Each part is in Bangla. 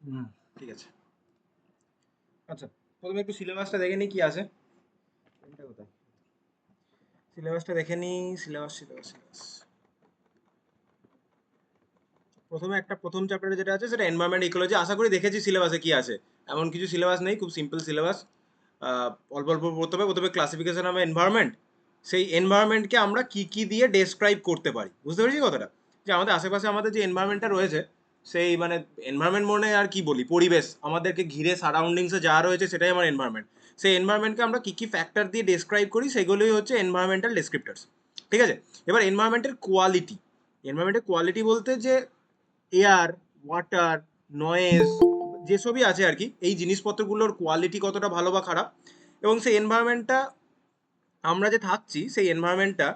হুম, ঠিক আছে। আচ্ছা, প্রথমে একটু সিলেবাসটা দেখে নিই কি আছে। পেনটা কোথায়? সিলেবাসটা দেখে নিই। সিলেবাস। প্রথমে একটা প্রথম চ্যাপ্টারে যেটা আছে সেটা এনভায়রনমেন্ট ইকোলজি। আশা করি দেখেছি সিলেবাসে কি আছে। এমন কিছু সিলেবাস নেই, খুব সিম্পল সিলেবাস। অল্প অল্প পড়তে হবে। প্রথমে ক্লাসিফিকেশন অফ এনভায়রনমেন্ট। সেই এনভায়রনমেন্টকে আমরা কি কি দিয়ে ডেসক্রাইব করতে পারি, বুঝতে পেরেছি কথাটা? যে আমাদের আশেপাশে আমাদের যে এনভায়রনমেন্টটা রয়েছে, সেই মানে এনভায়রনমেন্ট মনে আর কি বলি, পরিবেশ আমাদেরকে ঘিরে সারাউন্ডিংসে যা রয়েছে সেটাই আমার এনভায়রনমেন্ট। সেই এনভায়রনমেন্টকে আমরা কি কি ফ্যাক্টর দিয়ে ডেসক্রাইব করি সেগুলোই হচ্ছে এনভায়রনমেন্টাল ডেসক্রিপ্টার্স। ঠিক আছে? এবার এনভায়রনমেন্টের কোয়ালিটি। এনভায়রনমেন্টের কোয়ালিটি বলতে যে এয়ার, ওয়াটার, নয়েজ, যেসবই আছে আর কি, এই জিনিসপত্রগুলোর কোয়ালিটি কতটা ভালো বা খারাপ, এবং সেই এনভায়রনমেন্টটা আমরা যে থাকছি সেই এনভায়রনমেন্টটা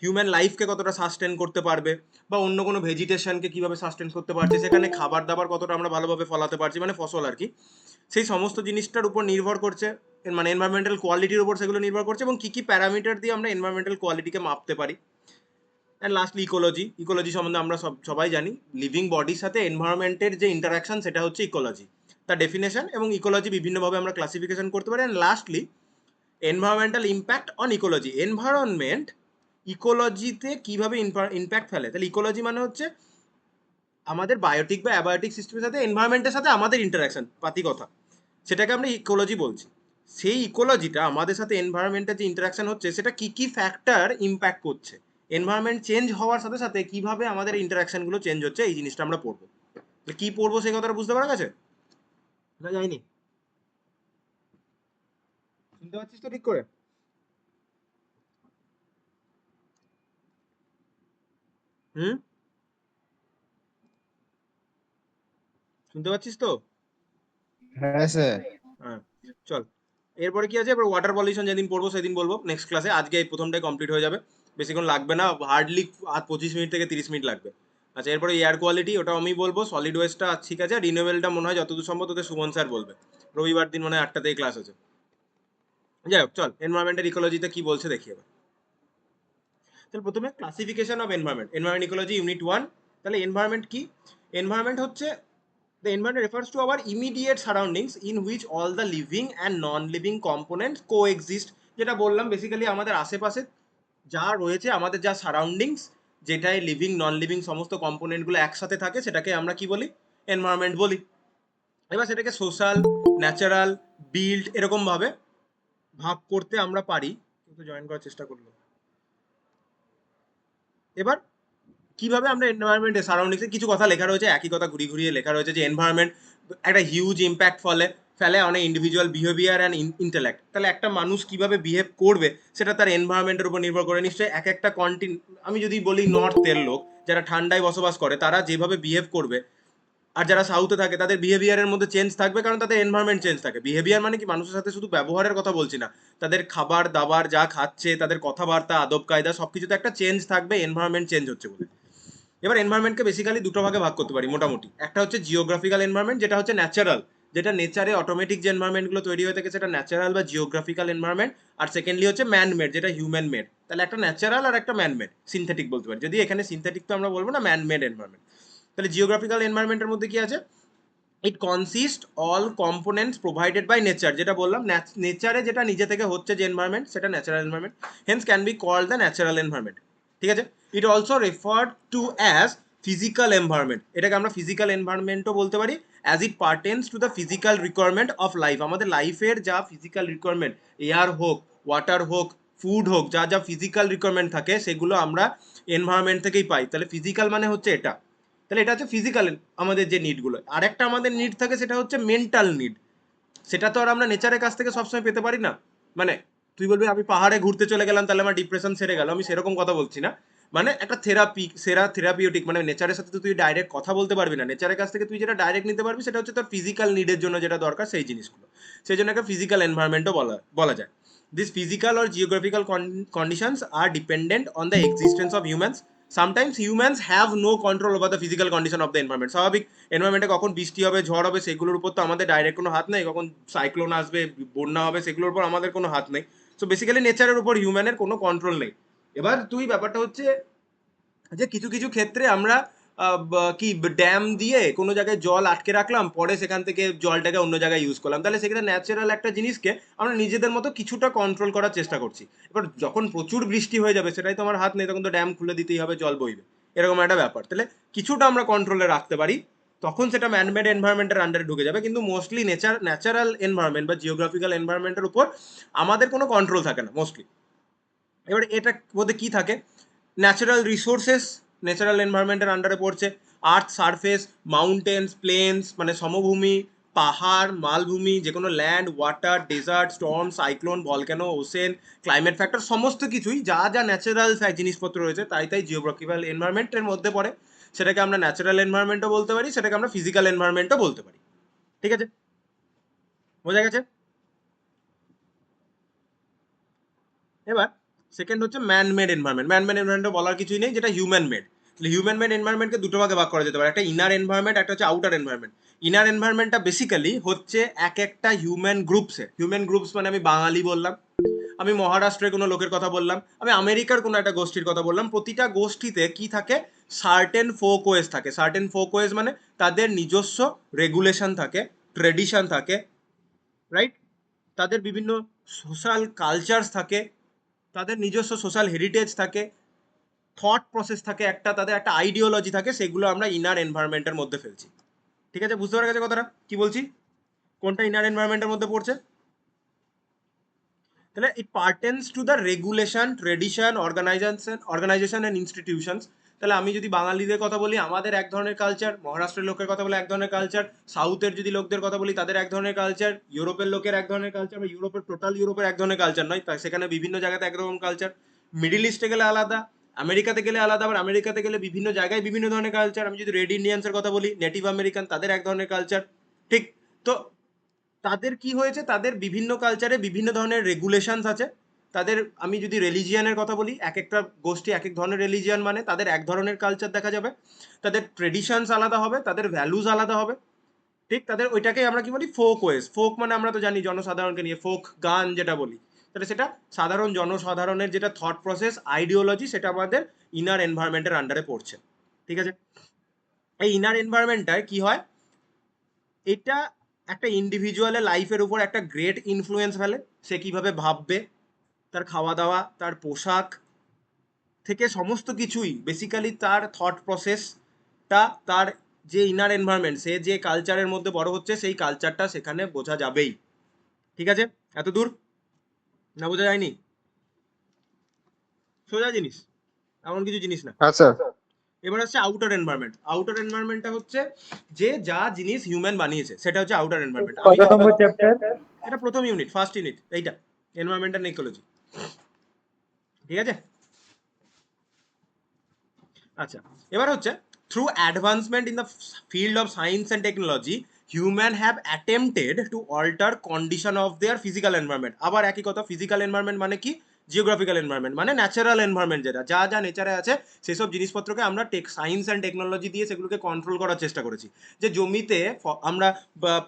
হিউম্যান লাইফকে কতটা সাস্টেন করতে পারবে, বা অন্য কোনো ভেজিটেশনকে কিভাবে সাস্টেন করতে পারছে, সেখানে খাবার দাবার কতটা আমরা ভালোভাবে ফলাতে পারছি, মানে ফসল আর কি। সেই সমস্ত জিনিসটার উপর নির্ভর করছে, মানে এনভায়রনমেন্টাল কোয়ালিটির উপর সেগুলো নির্ভর করছে, এবং কী কী প্যারামিটার দিয়ে আমরা এনভায়রনমেন্টাল কোয়ালিটিকে মাপতে পারি। And lastly ecology. ইকোলজি সম্বন্ধে আমরা সবাই জানি, লিভিং বডির সাথে এনভায়রনমেন্টের যে ইন্টারাকশন সেটা হচ্ছে ইকোলজি, তার ডেফিনেশন, এবং ইকোলজি বিভিন্নভাবে আমরা ক্লাসিফিকেশন করতে পারি। And lastly environmental impact on ecology. Environment ইকোলজিতে কিভাবে ইম্প্যাক্ট ফেলে। তাহলে ইকোলজি মানে হচ্ছে আমাদের বায়োটিক বা অ্যাবায়োটিক সিস্টেমের সাথে এনভায়রনমেন্টের সাথে আমাদের ইন্টারাকশন, পাতি কথা, সেটাকে আমরা ইকোলজি বলছি। সেই ইকোলজিটা আমাদের সাথে এনভায়রনমেন্টের যে ইন্টারাকশন হচ্ছে সেটা কি কি ফ্যাক্টর ইম্প্যাক্ট করছে, এনভায়রনমেন্ট চেঞ্জ হওয়ার সাথে সাথে কিভাবে আমাদের ইন্টারাকশনগুলো চেঞ্জ হচ্ছে, এই জিনিসটা আমরা পড়বো। কি পড়বো সেই কথাটা বুঝতে পারা গেছে না? যায়নি? শুনতে পাচ্ছিস তো ঠিক করে? হুম, শুনতে পাচ্ছিস তো? হ্যাঁ স্যার। হ্যাঁ, চল। এরপরে কি আছে? এবার ওয়াটার পলিউশন যেদিন পড়বো সেদিন বলবো নেক্সট ক্লাসে। আজকে এই প্রথমটাই কমপ্লিট হয়ে যাবে, বেশিক্ষণ লাগবে না, হার্ডলি আর 25 মিনিট থেকে 30 মিনিট লাগবে। আচ্ছা, এরপরে এয়ার কোয়ালিটি, ওটা আমি বলবো। সলিড ওয়েস্টটা ঠিক আছে, রিনিউয়েবলটা মনে হয় যতদূর সম্ভব তোদের সুমন স্যার বলবে। রবিবার দিন মনে হয় 8টা থেকে ক্লাস আছে। যাই হোক, চল এনভায়রনমেন্টের ইকোলজিতে কি বলছে দেখি এবার। তাহলে প্রথমে classification of environment, environment ecology unit 1। তাহলে এনভায়রনমেন্ট কি? এনভায়রনমেন্ট হচ্ছে the environment refers to our immediate surroundings in which all the living and non-living components coexist। যেটা বললাম বেসিক্যালি আমাদের আশেপাশে যা রয়েছে, আমাদের যা সারাউন্ডিংস, যেটাই লিভিং নন লিভিং সমস্ত কম্পোনেন্টগুলো একসাথে থাকে, সেটাকে আমরা কি বলি? এনভায়রনমেন্ট বলি। এবার সেটাকে সোশ্যাল, ন্যাচারাল, বিল্ড এরকম ভাবে ভাগ করতে আমরা পারি। কিন্তু জয়েন করার চেষ্টা করলো। এবার কিভাবে আমরা এনভায়রনমেন্টে সারাউন্ডিংসে কিছু কথা লেখা রয়েছে, একই কথা ঘুরিয়ে ঘুরিয়ে লেখা রয়েছে যে এনভায়রনমেন্ট একটা হিউজ ইম্প্যাক্ট ফেলে অনেক ইন্ডিভিজুয়াল বিহেভিয়ার অ্যান্ড ইন্টেলেক্ট। তাহলে একটা মানুষ কিভাবে বিহেভ করবে সেটা তার এনভায়রনমেন্টের উপর নির্ভর করে। নিশ্চয়ই এক একটা আমি যদি বলি নর্থের লোক যারা ঠান্ডায় বসবাস করে তারা যেভাবে বিহেভ করবে, আর যারা সাউথে থাকে তাদের বিহেভিয়ারের মধ্যে চেঞ্জ থাকবে, কারণ তাদের এনভায়রনমেন্ট চেঞ্জ থাকে। বিহেভিয়ার মানে কি, মানুষের সাথে শুধু ব্যবহারের কথা বলছি না, তাদের খাবার দাবার যা খাচ্ছে, তাদের কথাবার্তা, আদব কায়দা, সবকিছুতে একটা চেঞ্জ থাকবে, এনভায়রনমেন্ট চেঞ্জ হচ্ছে বলে। এবার এনভায়রনমেন্টকে বেসিক্যালি দুটো ভাগে ভাগ করতে পারি মোটামুটি। একটা হচ্ছে জিওগ্রাফিক্যাল এনভায়রনমেন্ট, যেটা হচ্ছে ন্যাচারাল, যেটা নেচারে অটোমেটিক যে এনভায়রনমেন্টগুলো তৈরি হয়ে থাকে সেটা ন্যাচারাল বা জিওগ্রাফিক্যাল এনভায়রনমেন্ট। আর সেকেন্ডলি হচ্ছে ম্যান মেড, যেটা হিউম্যান মেড। তাহলে একটা ন্যাচারাল আর একটা ম্যান মেড, সিনথেটিক বলতে পারি, যদি এখানে সিনথেটিক তো আমরা বলবো না, ম্যান মেড এনভায়রনমেন্ট। তাহলে জিওগ্রাফিক্যাল এনভায়রনমেন্টের মধ্যে কি আছে? It consist all components provided by nature, যেটা বললাম নেচারে যেটা নিজে থেকে হচ্ছে যে এনভায়রনমেন্ট সেটা natural environment, hence can be called the natural environment. ঠিক আছে? It also referred to as physical environment, এটাকে আমরা ফিজিক্যাল এনভায়রনমেন্টও বলতে পারি, as it pertains to the physical requirement of life. আমাদের লাইফের যা ফিজিক্যাল রিকোয়ারমেন্ট, এয়ার হোক, ওয়াটার হোক, ফুড হোক, যা যা ফিজিক্যাল রিকোয়ারমেন্ট থাকে সেগুলো আমরা এনভায়রনমেন্ট থেকেই পাই। তাহলে ফিজিক্যাল মানে হচ্ছে এটা। তাহলে এটা হচ্ছে ফিজিক্যাল আমাদের যে নিডগুলো। আর একটা আমাদের নিড থাকে সেটা হচ্ছে মেন্টাল নিড। সেটা তো আর আমরা নেচারের কাছ থেকে সবসময় পেতে পারি না। মানে তুই বলবি আমি পাহাড়ে ঘুরতে চলে গেলাম তাহলে আমার ডিপ্রেশন সেরে গেল, আমি সেরকম কথা বলছি না। মানে একটা থেরাপিউটিক, মানে নেচারের সাথে তো তুই ডাইরেক্ট কথা বলতে পারবি না, নেচারের কাছ থেকে তুই যেটা ডাইরেক্ট নিতে পারবি সেটা হচ্ছে তোর ফিজিক্যাল নিডের জন্য যেটা দরকার সেই জিনিসগুলো। সেই জন্য একটা ফিজিক্যাল এনভায়রনমেন্টও বলা যায়। This physical or geographical conditions are dependent on the existence of humans. Sometimes humans have no control over the physical condition of the environment. স্বাভাবিক, এনভায়রনমেন্টে কখন বৃষ্টি হবে, ঝড় হবে, সেগুলোর উপর তো আমাদের ডাইরেক্ট কোনো হাত নেই। কখন সাইক্লোন আসবে, বন্যা হবে, সেগুলোর উপর আমাদের কোনো হাত নেই। সো বেসিক্যালি নেচারের উপর হিউম্যানের কোনো কন্ট্রোল নেই। এবার তুই ব্যাপারটা হচ্ছে যে কিছু কিছু ক্ষেত্রে আমরা কি ড্যাম দিয়ে কোনো জায়গায় জল আটকে রাখলাম, পরে সেখান থেকে জলটাকে অন্য জায়গায় ইউজ করলাম, তাহলে সেখানে ন্যাচারাল একটা জিনিসকে আমরা নিজেদের মতো কিছুটা কন্ট্রোল করার চেষ্টা করছি। এবার যখন প্রচুর বৃষ্টি হয়ে যাবে, সেটাই তো আমার হাত নেই, তখন তো ড্যাম খুলে দিতেই হবে, জল বইবে, এরকম একটা ব্যাপার। তাহলে কিছুটা আমরা কন্ট্রোলে রাখতে পারি, তখন সেটা ম্যানমেড এনভায়রনমেন্টের আন্ডারে ঢুকে যাবে। কিন্তু মোস্টলি ন্যাচারাল এনভায়রনমেন্ট বা জিওগ্রাফিক্যাল এনভায়রনমেন্টের উপর আমাদের কোনো কন্ট্রোল থাকে না মোস্টলি। এবার এটা মধ্যে কি থাকে, ন্যাচারাল রিসোর্সেস ন্যাচারাল এনভায়রনমেন্টের আন্ডারে পড়ছে। আর্থ সারফেস, মাউন্টেন্স, প্লেন্স মানে সমভূমি, পাহাড়, মালভূমি, যে কোনো land, water, desert, storm, cyclone, volcano, ocean, climate factor, সমস্ত কিছুই যা যা ন্যাচারাল জিনিসপত্র রয়েছে তাই তাই জিওগ্রাফিক্যাল এনভায়রনমেন্টের মধ্যে পড়ে। সেটাকে আমরা ন্যাচারাল এনভায়রনমেন্টও বলতে পারি, সেটাকে আমরা ফিজিক্যাল এনভায়রনমেন্টও বলতে পারি। ঠিক আছে, বোঝা গেছে? এবার সেকেন্ড হচ্ছে man made environment. Man made environment বলার কিছুই নেই, যেটা হিউম্যান মেড। হিউম্যান মেড এনভায়রনমেন্টকে দুটো ভাগে ভাগ করা যেতে পারে, একটা ইনার এনভায়রনমেন্ট, একটা হচ্ছে আউটার এনভায়রনমেন্ট। ইনার এনভায়রনমেন্টটা বেসিক্যালি হচ্ছে এক একটা হিউম্যান গ্রুপসে, হিউম্যান গ্রুপস মানে আমি বাঙালি বললাম, আমি মহারাষ্ট্রের কোনো লোকের কথা বললাম, আমি আমেরিকার কোনো একটা গোষ্ঠীর কথা বললাম, প্রতিটা গোষ্ঠীতে কি থাকে, সার্টেন ফোক ওয়েজ থাকে। সার্টেন ফোক ওয়েজ মানে তাদের নিজস্ব রেগুলেশন থাকে, ট্রেডিশন থাকে, রাইট? তাদের বিভিন্ন সোশ্যাল কালচার্স থাকে, তাদের নিজস্ব সোশ্যাল হেরিটেজ থাকে, থট প্রসেস থাকে, একটা তাদের একটা আইডিওলজি থাকে, সেগুলো আমরা ইনার এনভায়রনমেন্টের মধ্যে ফেলছি। ঠিক আছে, বুঝতে পারা গেছে কথাটা কি বলছি, কোনটা ইনার এনভায়রনমেন্টের মধ্যে পড়ছে? তাহলে it pertains to the regulation, tradition, organisation and institutions. তাহলে আমি যদি বাঙালিদের কথা বলি, আমাদের এক ধরনের কালচার, মহারাষ্ট্রের লোকের কথা বলে এক ধরনের কালচার, সাউথের যদি লোকদের কথা বলি তাদের এক ধরনের কালচার, ইউরোপের লোকের এক ধরনের কালচার, বা ইউরোপের টোটাল ইউরোপের এক ধরনের কালচার নয়, তাই সেখানে বিভিন্ন জায়গাতে একরকম কালচার। মিডিল ইস্টে গেলে আলাদা, আমেরিকাতে গেলে আলাদা, আবার আমেরিকাতে গেলে বিভিন্ন জায়গায় বিভিন্ন ধরনের কালচার। আমি যদি রেড ইন্ডিয়ান্সের কথা বলি, নেটিভ আমেরিকান, তাদের এক ধরনের কালচার। ঠিক, তো তাদের কি হয়েছে, তাদের বিভিন্ন কালচারে বিভিন্ন ধরনের রেগুলেশনস আছে। তাদের, আমি যদি রিলিজিয়ানের কথা বলি, এক একটা গোষ্ঠী এক এক ধরনের রিলিজিয়ান মানে তাদের এক ধরনের কালচার দেখা যাবে, তাদের ট্রেডিশনস আলাদা হবে, তাদের ভ্যালুজ আলাদা হবে। ঠিক, তাদের ওইটাকেই আমরা কি বলি, ফোক ওয়েজ। ফোক মানে আমরা তো জানি জনসাধারণকে নিয়ে, ফোক গান যেটা বলি, তাহলে সেটা সাধারণ জনসাধারণের যেটা থট প্রসেস, আইডিওলজি, সেটা আমাদের ইনার এনভায়রনমেন্টের আন্ডারে পড়ছে। ঠিক আছে, এই ইনার এনভায়রনমেন্টটায় কি হয়, এটা একটা ইন্ডিভিজুয়ালের লাইফের উপর একটা গ্রেট ইনফ্লুয়েন্স ফেলে। সে কিভাবে ভাববে, তার খাওয়া দাওয়া, তার পোশাক থেকে সমস্ত কিছুই বেসিক্যালি তার থট প্রসেসটা, তার যে ইনার এনভায়রনমেন্ট, সে যে কালচারের মধ্যে বড় হচ্ছে সেই কালচারটা সেখানে বোঝা যাবেই। ঠিক আছে, এত দূর না বোঝা যায়নি? সোজা জিনিস, এমন কিছু জিনিস না। হ্যাঁ স্যার। এবার হচ্ছে আউটার এনভায়রনমেন্ট। আউটার এনভায়রনমেন্টটা হচ্ছে যে যা জিনিস হিউম্যান বানিয়েছে, সেটা হচ্ছে আউটার এনভায়রনমেন্ট। আমি কত নম্বর চ্যাপ্টার? এটা প্রথম ইউনিট, ফার্স্ট ইউনিট এইটা, এনভায়রনমেন্টাল ইকোলজি। ঠিক আছে, আচ্ছা, এবার হচ্ছে through advancement in the field of science and technology, human have attempted to alter condition of their physical environment. আবার একই কথা, ফিজিক্যাল এনভায়রনমেন্ট মানে কি, জিওগ্রাফিক্যাল এনভায়রনমেন্ট মানে ন্যাচারাল এনভায়রনমেন্ট, যেটা যা যা নেচারে আছে সেসব জিনিসপত্রকে আমরা সায়েন্স অ্যান্ড টেকনোলজি দিয়ে সেগুলোকে কন্ট্রোল করার চেষ্টা করেছি। যে জমিতে আমরা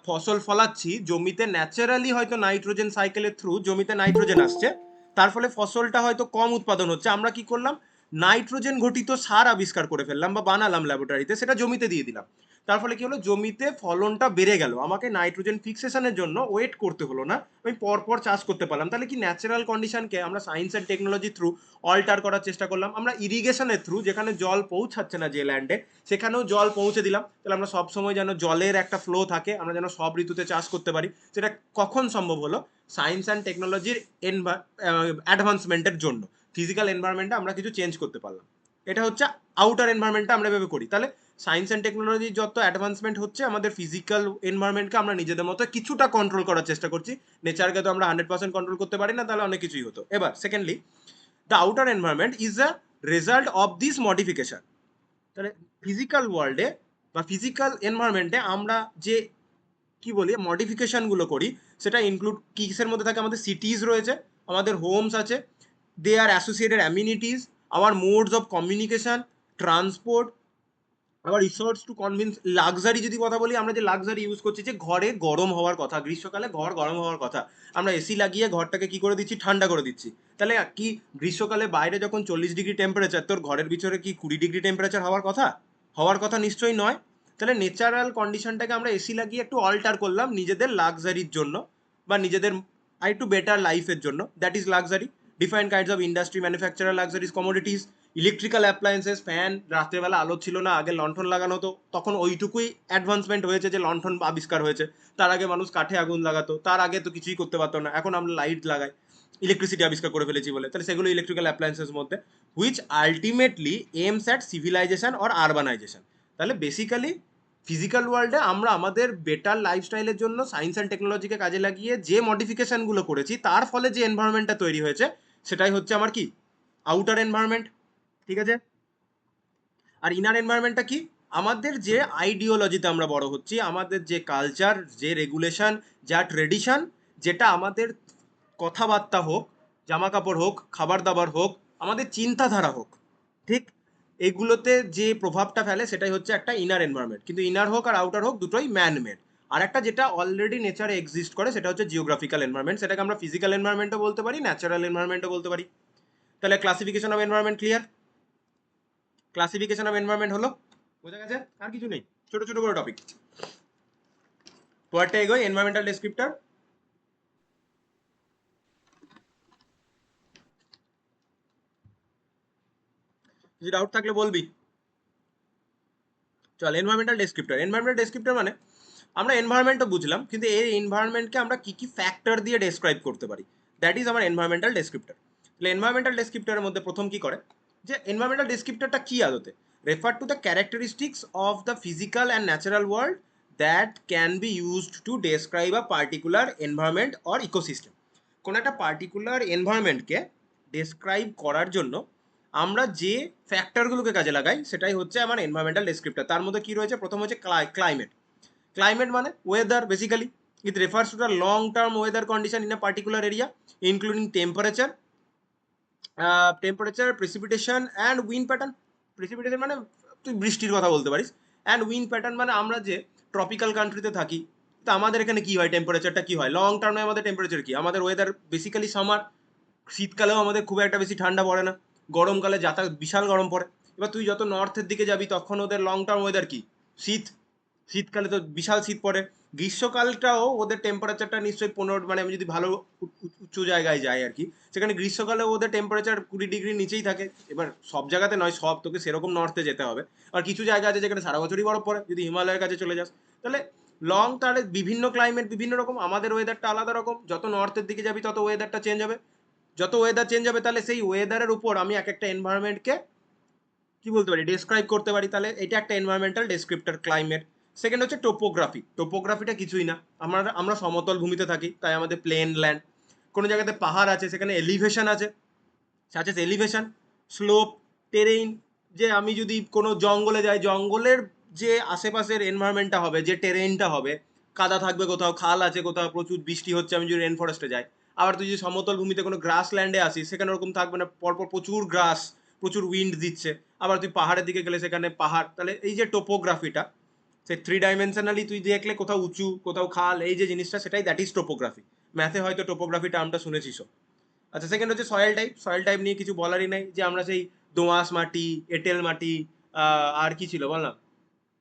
ফসল ফলাচ্ছি, জমিতে ন্যাচারালি হয়তো নাইট্রোজেন সাইকেলের থ্রু জমিতে নাইট্রোজেন আসছে, তার ফলে ফসলটা হয়তো কম উৎপাদন হচ্ছে। আমরা কি করলাম, নাইট্রোজেন ঘটিত সার আবিষ্কার করে ফেললাম বা বানালাম ল্যাবরেটরিতে, সেটা জমিতে দিয়ে দিলাম। তার ফলে কি হলো, জমিতে ফলনটা বেড়ে গেল, আমাকে নাইট্রোজেন ফিক্সেশনের জন্য ওয়েট করতে হলো না, আমি পরপর চাষ করতে পারলাম। তাহলে কি, ন্যাচারাল কন্ডিশনকে আমরা science and technology through alter করার চেষ্টা করলাম। আমরা ইরিগেশনের থ্রু, যেখানে জল পৌঁছাচ্ছে না যে ল্যান্ডে, সেখানেও জল পৌঁছে দিলাম। তাহলে আমরা সবসময় যেন জলের একটা ফ্লো থাকে, আমরা যেন সব ঋতুতে চাষ করতে পারি। সেটা কখন সম্ভব হলো, সায়েন্স অ্যান্ড টেকনোলজির অ্যাডভান্সমেন্টের জন্য ফিজিক্যাল এনভায়রনমেন্টটা আমরা কিছু চেঞ্জ করতে পারলাম। এটা হচ্ছে আউটার এনভায়রনমেন্টটা আমরা এভাবে করি। তাহলে সায়েন্স অ্যান্ড টেকনোলজির যত অ্যাডভান্সমেন্ট হচ্ছে, আমাদের ফিজিক্যাল এনভায়রনমেন্টকে আমরা নিজেদের মতো কিছুটা কন্ট্রোল করার চেষ্টা করছি। নেচারকে তো আমরা 100% কন্ট্রোল করতে পারি না, তাহলে অনেক কিছুই হতো। এবার secondly, the outer environment is a result of this modification. তাহলে ফিজিক্যাল ওয়ার্ল্ডে বা ফিজিক্যাল এনভায়রনমেন্টে আমরা যে কি বলি মডিফিকেশনগুলো করি, সেটা ইনক্লুড কিসের মধ্যে থাকে, আমাদের সিটিজ রয়েছে, আমাদের হোমস আছে, they are associated amenities, our modes of communication, transport, আবার রিসোর্স টু কনভিন্স। লাক্সারি যদি কথা বলি, আমরা যে লাক্সারি ইউজ করছি, যে ঘরে গরম হওয়ার কথা, গ্রীষ্মকালে ঘর গরম হওয়ার কথা, আমরা এসি লাগিয়ে ঘরটাকে কি করে দিচ্ছি, ঠান্ডা করে দিচ্ছি। তাহলে কি গ্রীষ্মকালে বাইরে যখন 40 ডিগ্রি টেম্পারেচার, তোর ঘরের ভিতরে কি 20 ডিগ্রি টেম্পারেচার হওয়ার কথা? হওয়ার কথা নিশ্চয়ই নয়। তাহলে ন্যাচারাল কন্ডিশনটাকে আমরা এসি লাগিয়ে একটু অল্টার করলাম নিজেদের লাক্সারির জন্য বা নিজেদের আর একটু বেটার লাইফের জন্য, that is luxury. Different kinds of industry manufacturer luxuries commodities, electrical appliances, fan, রাত্রেবেলা আলো ছিল না, আগে লণ্ঠন লাগানো হতো, তখন ওইটুকুই অ্যাডভান্সমেন্ট হয়েছে যে লণ্ঠন আবিষ্কার হয়েছে। তার আগে মানুষ কাঠে আগুন লাগাতো, তার আগে তো কিছুই করতে পারতো না, এখন আমরা লাইট লাগাই ইলেকট্রিসিটি আবিষ্কার করে ফেলেছি বলে। তাহলে সেগুলো ইলেকট্রিক্যাল অ্যাপ্লায়েন্সের মধ্যে, which ultimately aims at civilization or urbanization. তাহলে বেসিক্যালি ফিজিক্যাল ওয়ার্ল্ডে আমরা আমাদের বেটার লাইফস্টাইলের জন্য সায়েন্স অ্যান্ড টেকনোলজিকে কাজে লাগিয়ে যে মডিফিকেশনগুলো করেছি তার ফলে যে এনভায়রনমেন্টটা তৈরি হয়েছে সেটাই হচ্ছে আমার কি আউটার এনভায়রনমেন্ট। ঠিক আছে? আর ইনার এনভায়রনমেন্টটা কি? আমাদের যে আইডিওলজিতে আমরা বড় হচ্ছি, আমাদের যে কালচার, যে রেগুলেশন, যা ট্রেডিশন, যেটা আমাদের কথাবার্তা হোক, জামা কাপড় হোক, খাবার দাবার হোক, আমাদের চিন্তাধারা হোক, ঠিক এগুলোতে যে প্রভাবটা ফেলে সেটাই হচ্ছে একটা ইনার এনভায়রনমেন্ট। কিন্তু ইনার হোক আর আউটার হোক দুটোই ম্যান মেড। আর একটা যেটা অলরেডি নেচারে এক্সিস্ট করে সেটা হচ্ছে জিওগ্রাফিক্যাল এনভায়রনমেন্ট, সেটাকে আমরা ফিজিক্যাল এনভায়রনমেন্টও বলতে পারি, ন্যাচারাল এনভায়রনমেন্টও বলতে পারি। তাহলে classification of environment clear? Classification of environment হলো, বোঝা গেছে? আর কিছু নেই, ছোট ছোট করে টপিক। পরেরটা এগোই, এনভায়রনমেন্টাল ডেসক্রিপ্টর। কিছু ডাউট থাকলে বলবি। চল, এনভায়রনমেন্টাল ডেসক্রিপ্টর। এনভায়রনমেন্টাল ডেসক্রিপ্টর মানে আমরা এনভায়রনমেন্টও বুঝলাম, কিন্তু এই এনভায়রনমেন্টকে আমরা কি কি ফ্যাক্টর দিয়ে ডেসক্রাইব করতে পারি, দ্যাট ইজ আমার এনভায়রনমেন্টাল ডেসক্রিপ্টর। তাহলে এনভায়রনমেন্টাল ডেসক্রিপ্টরের মধ্যে প্রথম কি করে, যে এনভায়রনমেন্টাল ডেসক্রিপ্টরটা কি আদতে, refer to the characteristics of the physical and natural world that can be used to describe a particular environment or ecosystem. কোনো একটা পার্টিকুলার এনভায়রনমেন্টকে ডেসক্রাইব করার জন্য আমরা যে ফ্যাক্টরগুলোকে কাজে লাগাই সেটাই হচ্ছে আমার এনভায়রনমেন্টাল ডেসক্রিপ্টর। তার মধ্যে কি রয়েছে, প্রথম হচ্ছে ক্লাইমেট। ক্লাইমেট মানে weather basically, it refers to the long term weather condition in a particular area including temperature, precipitation and wind pattern. Precipitation মানে তুই বৃষ্টির কথা বলতে পারিস, অ্যান্ড উইন্ড প্যাটার্ন মানে আমরা যে ট্রপিক্যাল কান্ট্রিতে থাকি, তো আমাদের এখানে কি হয়, টেম্পারেচারটা কি হয়, লং টার্মে আমাদের টেম্পারেচার কি, আমাদের ওয়েদার বেসিক্যালি সামার। শীতকালেও আমাদের খুব একটা বেশি ঠান্ডা পড়ে না, গরমকালে যাতায়াত বিশাল গরম পড়ে। এবার তুই যত নর্থের দিকে যাবি তখন ওদের লং টার্ম ওয়েদার কি, শীত। শীতকালে তো বিশাল শীত পড়ে। গ্রীষ্মকালটাও ওদের টেম্পারেচারটা নিশ্চয়ই 15, মানে আমি যদি ভালো উঁচু জায়গায় যাই আর কি, সেখানে গ্রীষ্মকালেও ওদের টেম্পারেচার 20 ডিগ্রির নিচেই থাকে। এবার সব জায়গাতে নয়, সব তোকে সেরকম নর্থে যেতে হবে। আর কিছু জায়গা আছে যেখানে সারা বছরই বরফ পড়ে, যদি হিমালয়ের কাছে চলে যাস। তাহলে লং তাহলে বিভিন্ন ক্লাইমেট বিভিন্ন রকম, আমাদের ওয়েদারটা আলাদা রকম, যত নর্থের দিকে যাবি তত ওয়েদারটা চেঞ্জ হবে। যত ওয়েদার চেঞ্জ হবে তাহলে সেই ওয়েদারের উপর আমি এক একটা এনভায়রনমেন্টকে কি বলতে পারি, ডেসক্রাইব করতে পারি। তাহলে এটা একটা এনভায়রনমেন্টাল ডেসক্রিপ্টর, ক্লাইমেট। সেকেন্ড হচ্ছে টোপোগ্রাফি। টোপোগ্রাফিটা কিছুই না, আমরা আমরা সমতল ভূমিতে থাকি তাই আমাদের প্লেন ল্যান্ড। কোনো জায়গাতে পাহাড় আছে সেখানে এলিভেশন আছে, সাচেস এলিভেশন, স্লোপ, টেরেইন। যে আমি যদি কোনো জঙ্গলে যাই, জঙ্গলের যে আশেপাশের এনভায়রনমেন্টটা হবে, যে টেরেইনটা হবে, কাদা থাকবে কোথাও, খাল আছে কোথাও, প্রচুর বৃষ্টি হচ্ছে আমি যদি রেন ফরেস্টে যাই। আবার তুই যদি সমতল ভূমিতে কোনো গ্রাস ল্যান্ডে আসিস সেখানে ওরকম থাকবে না, পরপর প্রচুর গ্রাস, প্রচুর উইন্ড দিচ্ছে। আবার তুই পাহাড়ের দিকে গেলে সেখানে পাহাড়। তাহলে এই যে টোপোগ্রাফিটা, সে 3 ডাইমেনশনালি তুই দেখলে কোথাও উঁচু কোথাও খাল, এই যে জিনিসটা সেটাই দ্যাট ইজ টোপোগ্রাফি। ম্যাথে হয়তো টোপোগ্রাফি টার্মটা শুনেছিস। আচ্ছা, সেকেন্ড হচ্ছে সয়েল টাইপ। সয়েল টাইপ নিয়ে কিছু বলারই নাই, যে আমরা সেই দোআঁশ মাটি, এঁটেল মাটি, আর কি ছিল বল না,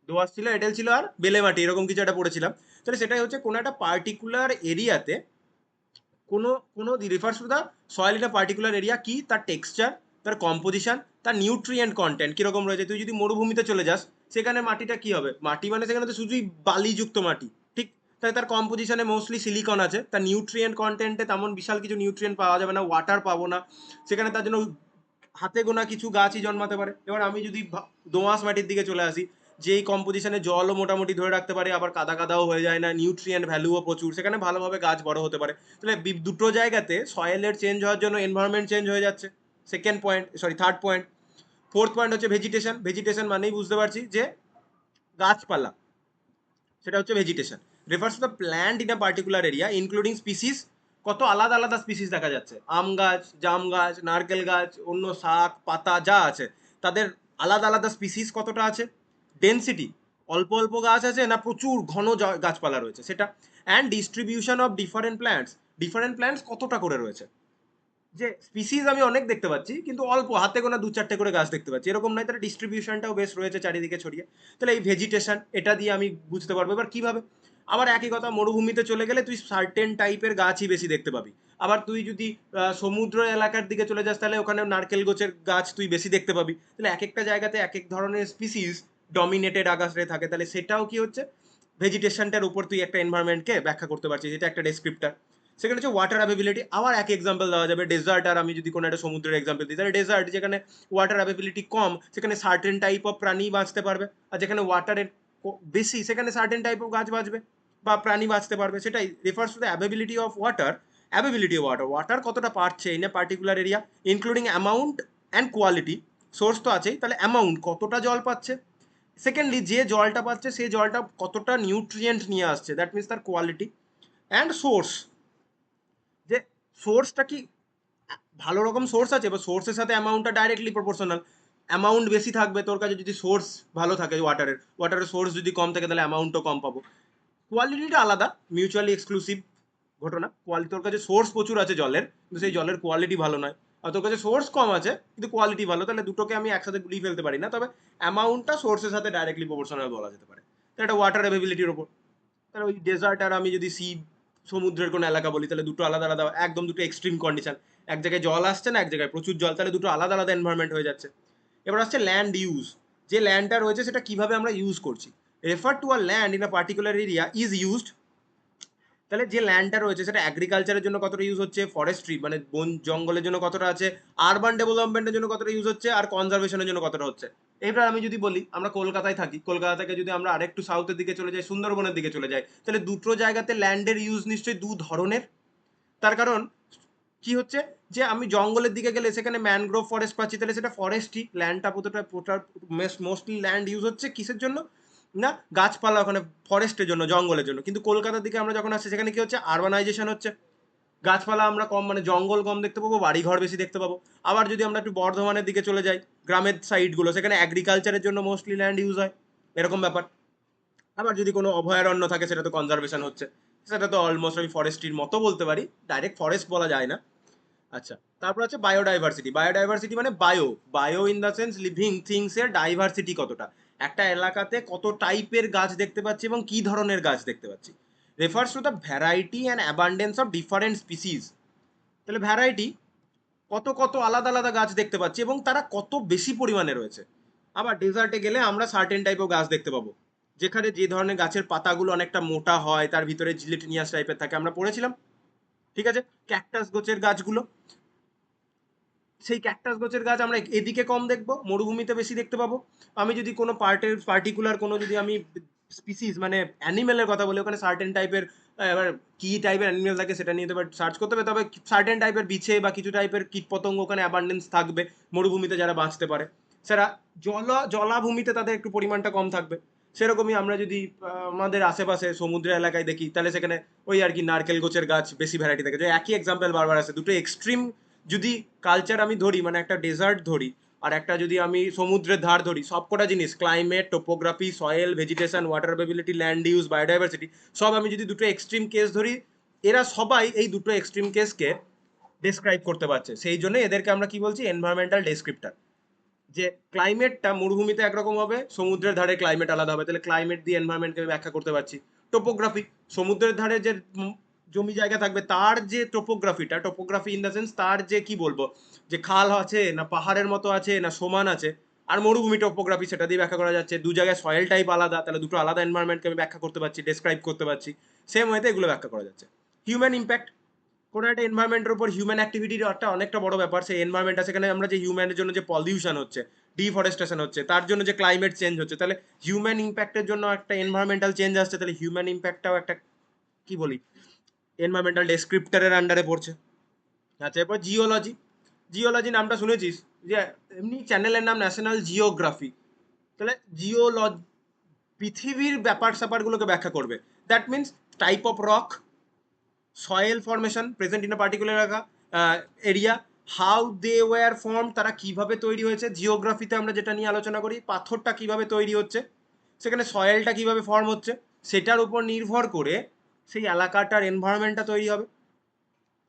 দোআঁশ ছিল, এঁটেল ছিল, আর বেলে মাটি, এরকম কিছু একটা পড়েছিলাম। তাহলে সেটাই হচ্ছে কোনো একটা পার্টিকুলার এরিয়াতে কোনো কোনো refers to the soil in a particular area, কি তার টেক্সচার, তার কম্পোজিশন, তার নিউট্রিয়েন্ট কন্টেন্ট কীরকম রয়েছে। তুই যদি মরুভূমিতে চলে যাস সেখানে মাটিটা কি হবে, মাটি মানে সেখানে তো শুধুই বালিযুক্ত মাটি, ঠিক? তাই তার কম্পোজিশনে মোস্টলি সিলিকন আছে, তার নিউট্রিয়েন্ট কন্টেন্টে তেমন বিশাল কিছু নিউট্রিয়েন্ট পাওয়া যাবে না, ওয়াটার পাবো না সেখানে, তার জন্য হাতে গোনা কিছু গাছই জন্মাতে পারে। এবার আমি যদি দোআঁশ মাটির দিকে চলে আসি, যেই কম্পোজিশনে জলও মোটামুটি ধরে রাখতে পারে, আবার কাদা কাদাও হয়ে যায় না, নিউট্রিয়েন্ট ভ্যালুও প্রচুর, সেখানে ভালোভাবে গাছ বড় হতে পারে। তাহলে দুটো জায়গাতে সয়েলের চেঞ্জ হওয়ার জন্য এনভায়রনমেন্ট চেঞ্জ হয়ে যাচ্ছে। Second point, sorry third point. Fourth point হচ্ছে ভেজিটেশন। ভেজিটেশন মানেই বুঝতে পারছি যে গাছপালা, সেটা হচ্ছে vegetation. Refers to the plant in a particular area including species. কত আলাদা আলাদা স্পিসিস দেখা যাচ্ছে, আম গাছ, জাম গাছ, নারকেল গাছ, অন্য শাক পাতা যা আছে তাদের আলাদা আলাদা স্পিসিস কতটা আছে। ডেন্সিটি, অল্প অল্প গাছ আছে না প্রচুর ঘন গাছপালা রয়েছে সেটা। And distribution of different plants, different plants কতটা করে রয়েছে। যে স্পিসিস আমি অনেক দেখতে পাচ্ছি কিন্তু অল্প হাতে গোনা 2-4টে করে গাছ দেখতে পাচ্ছি, এরকম নয়। তাহলে ডিস্ট্রিবিউশনটাও বেশ রয়েছে চারিদিকে ছড়িয়ে। তাহলে এই ভেজিটেশন এটা দিয়ে আমি বুঝতে পারবো। এবার কিভাবে? আবার একই কথা, মরুভূমিতে চলে গেলে তুই সার্টেন টাইপের গাছই বেশি দেখতে পাবি। আবার তুই যদি সমুদ্র এলাকার দিকে চলে যাস তাহলে ওখানে নারকেল গোছের গাছ তুই বেশি দেখতে পাবি। তাহলে এক একটা জায়গাতে এক এক ধরনের স্পিসিস ডমিনেটেড আকারে থাকে, তাহলে সেটাও কি হচ্ছে ভেজিটেশনটার উপর তুই একটা এনভায়রনমেন্টকে ব্যাখ্যা করতে পারছিস, এটা একটা ডেসক্রিপ্টার। সেখানে হচ্ছে ওয়াটার অ্যাভেবিলিটি, আবার এক এক্সাম্পল দেওয়া যাবে ডেজার্ট। আর আমি যদি কোনো একটা সমুদ্রের এক্সাম্পল দিই তাহলে ডেজার্ট, যেখানে ওয়াটার অ্যাভেবিলিটি কম সেখানে সার্টেন টাইপ অফ প্রাণী বাঁচতে পারবে, আর যেখানে ওয়াটারের বেশি সেখানে সার্টেন টাইপ অফ গাছ বাঁচবে বা প্রাণী বাঁচতে পারবে। সেটাই refers to the availability of water. Availability of water, water কতটা পাচ্ছে in a particular area, including amount and quality. Source তো আছেই, তাহলে অ্যামাউন্ট কতটা জল পাচ্ছে। সেকেন্ডলি যে জলটা পাচ্ছে সেই জলটা কতটা নিউট্রিয়েন্ট নিয়ে আসছে, দ্যাট মিনস তার কোয়ালিটি। অ্যান্ড সোর্স, যে সোর্সটা কি ভালো রকম সোর্স আছে, বা সোর্সের সাথে অ্যামাউন্টটা ডাইরেক্টলি প্রপোর্শনাল। অ্যামাউন্ট বেশি থাকবে তোর কাছে যদি সোর্স ভালো থাকে, ওয়াটারের ওয়াটারের সোর্স যদি কম থাকে তাহলে অ্যামাউন্টও কম পাবো। কোয়ালিটিটা আলাদা, মিউচুয়ালি এক্সক্লুসিভ ঘটনা। কোয়ালিটি, তোর কাছে সোর্স প্রচুর আছে জলের কিন্তু সেই জলের কোয়ালিটি ভালো নয়, আর তোর কাছে সোর্স কম আছে কিন্তু কোয়ালিটি ভালো, তাহলে দুটোকে আমি একসাথে গুলিয়ে ফেলতে পারি না। তবে অ্যামাউন্টটা সোর্সের সাথে ডাইরেক্টলি প্রপোর্শনাল বলা যেতে পারে। তাহলে এটা ওয়াটার অ্যাভেবিলিটির ওপর। তাহলে ওই ডেজার্ট আর আমি যদি সি সমুদ্রের কোনো এলাকা বলি তাহলে দুটো আলাদা আলাদা, একদম দুটো এক্সট্রিম কন্ডিশন। এক জায়গায় জল আসছে না, এক জায়গায় প্রচুর জল, তাহলে দুটো আলাদা আলাদা এনভায়রনমেন্ট হয়ে যাচ্ছে। এবার আসছে ল্যান্ড ইউজ, যে ল্যান্ডটা রয়েছে সেটা কিভাবে আমরা ইউজ করছি। Refer to a land in a particular area is used, তাহলে যে ল্যান্ডটা রয়েছে সেটা অ্যাগ্রিকালচারের জন্য কতটা ইউজ হচ্ছে, ফরেস্ট্রি মানে বন জঙ্গলের জন্য কতটা আছে, আরবান ডেভেলপমেন্টের জন্য কতটা ইউজ হচ্ছে, আর কনজারভেশনের জন্য কতটা হচ্ছে। এবার আমি যদি বলি আমরা কলকাতায় থাকি, কলকাতা থেকে যদি আমরা আরেকটু সাউথের দিকে চলে যাই, সুন্দরবনের দিকে চলে যাই, তাহলে দুটো জায়গাতে ল্যান্ডের ইউজ নিশ্চয়ই দু ধরনের। তার কারণ কি হচ্ছে, যে আমি জঙ্গলের দিকে গেলে সেখানে ম্যানগ্রোভ ফরেস্ট পাচ্ছি, তাহলে সেটা ফরেস্টই ল্যান্ডটা মোস্টলি ল্যান্ড ইউজ হচ্ছে কিসের জন্য না, গাছপালা ওখানে ফরেস্টের জন্য, জঙ্গলের জন্য। কিন্তু কলকাতার দিকে আমরা যখন আসছি সেখানে কি হচ্ছে, আরবানাইজেশন হচ্ছে, গাছপালা আমরা কম মানে জঙ্গল কম দেখতে পাবো, বাড়িঘর বেশি দেখতে পাবো। আবার যদি আমরা একটু বর্ধমানের দিকে চলে যাই, গ্রামের সাইডগুলো, সেখানে অ্যাগ্রিকালচারের জন্য মোস্টলি ল্যান্ড ইউজ হয়, এরকম ব্যাপার। আবার যদি কোনো অভয়ারণ্য থাকে সেটা তো কনজারভেশন হচ্ছে, সেটা তো অলমোস্ট আমি ফরেস্ট্রির মতো বলতে পারি, ডাইরেক্ট ফরেস্ট বলা যায় না। আচ্ছা, তারপর আছে বায়োডাইভার্সিটি। বায়োডাইভার্সিটি মানে bio in the sense living things এর ডাইভার্সিটি কতটা, একটা এলাকাতে কত টাইপের গাছ দেখতে পাচ্ছি এবং কি ধরনের গাছ দেখতে পাচ্ছি। Refers to the variety and abundance of different species. তাহলে ভ্যারাইটি, কত কত আলাদা আলাদা গাছ দেখতে পাচ্ছি এবং তারা কত বেশি পরিমাণে রয়েছে। আবার ডেজার্টে গেলে আমরা সার্টেন টাইপের গাছ দেখতে পাবো, যেখানে যে ধরনের গাছের পাতাগুলো অনেকটা মোটা হয়, তার ভিতরে জিলেটিনিয়াস টাইপের থাকে, আমরা পড়েছিলাম। ঠিক আছে, ক্যাকটাস গোছের গাছগুলো, সেই ক্যাকটাস গাছের গাছ আমরা এদিকে কম দেখবো, মরুভূমিতে বেশি দেখতে পাবো। আমি যদি কোনো পার্টিকুলার কোনো যদি আমি স্পিসিস মানে অ্যানিমেলের কথা বলি, ওখানে সার্টেন টাইপের, এবার কি টাইপের অ্যানিমেল থাকে সেটা নিয়ে তো সার্চ করতে হবে, তবে সার্টেন টাইপের বিছে বা কিছু টাইপের কীটপতঙ্গ ওখানে অ্যাবান্ডেন্স থাকবে মরুভূমিতে যারা বাঁচতে পারে। সেটা জলাভূমিতে তাদের একটু পরিমাণটা কম থাকবে। সেরকমই আমরা যদি আমাদের আশেপাশে সমুদ্রের এলাকায় দেখি তাহলে সেখানে ওই আর কি নারকেল গোছের গাছ বেশি ভ্যারাইটি থাকে। যে একই এক্সাম্পল বারবার আসে, দুটো এক্সট্রিম যদি কালচার আমি ধরি, মানে একটা ডেজার্ট ধরি আর একটা যদি আমি সমুদ্রের ধার ধরি, সবকটা জিনিস climate, topography, soil, vegetation, water availability, land use, biodiversity, সব আমি যদি দুটো এক্সট্রিম কেস ধরি, এরা সবাই এই দুটো এক্সট্রিম কেসকে ডেসক্রাইব করতে পারছে। সেই জন্য এদেরকে আমরা কি বলছি, এনভায়রনমেন্টাল ডেসক্রিপ্টার। যে ক্লাইমেটটা মরুভূমিতে একরকম হবে, সমুদ্রের ধারে ক্লাইমেট আলাদা হবে, তাহলে ক্লাইমেট দিয়ে এনভায়রনমেন্টকে ব্যাখ্যা করতে পারছি। টোপোগ্রাফি, সমুদ্রের ধারে যে জমি জায়গা থাকবে তার যে টোপোগ্রাফি ইন দ্য সেন্স তার যে কি বলবো, যে খাল আছে না পাহাড়ের মতো আছে না সমান আছে। আর মরুভূমি টোপোগ্রাফি, সেটা দিয়ে ব্যাখ্যা করা যাচ্ছে, দু জায়গায় সয়েল টাইপ আলাদা, তাহলে দুটো আলাদা এনভায়রনমেন্টকে আমি ব্যাখ্যা করতে পারছি, ডেসক্রাইব করতে পারছি। সেম ওয়েতে এগুলো ব্যাখ্যা করা যাচ্ছে। হিউম্যান ইম্প্যাক্ট, কোনো একটা এনভায়রনমেন্টের উপর হিউম্যান অ্যাক্টিভিটির একটা অনেকটা বড় ব্যাপার। সেই এনভায়রনমেন্টটা, সেখানে আমরা যে হিউম্যানের জন্য যে পলিউশন হচ্ছে, ডিফরেস্টেশন হচ্ছে, তার জন্য যে ক্লাইমেট চেঞ্জ হচ্ছে, তাহলে হিউম্যান ইম্প্যাক্টের জন্য একটা এনভায়রনমেন্টাল চেঞ্জ আসছে, তাহলে হিউম্যান ইম্প্যাক্টটাও একটা কি বলি এনভায়রনমেন্টাল ডেসক্রিপ্টরের আন্ডারে পড়ছে। আচ্ছা, এরপর জিওলজি। জিওলজি নামটা শুনেছিস, যে এমনি চ্যানেলের নাম ন্যাশনাল জিওগ্রাফি। তাহলে পৃথিবীর ব্যাপার স্যাপারগুলোকে ব্যাখ্যা করবে। That means type of rock, soil formation present in a particular area, how they were form, তারা কিভাবে তৈরি হয়েছে। জিওগ্রাফিতে আমরা যেটা নিয়ে আলোচনা করি, পাথরটা কিভাবে তৈরি হচ্ছে, সেখানে সয়েলটা কিভাবে ফর্ম হচ্ছে, সেটার উপর নির্ভর করে সেই এলাকাটার এনভায়রনমেন্টটা তৈরি হবে।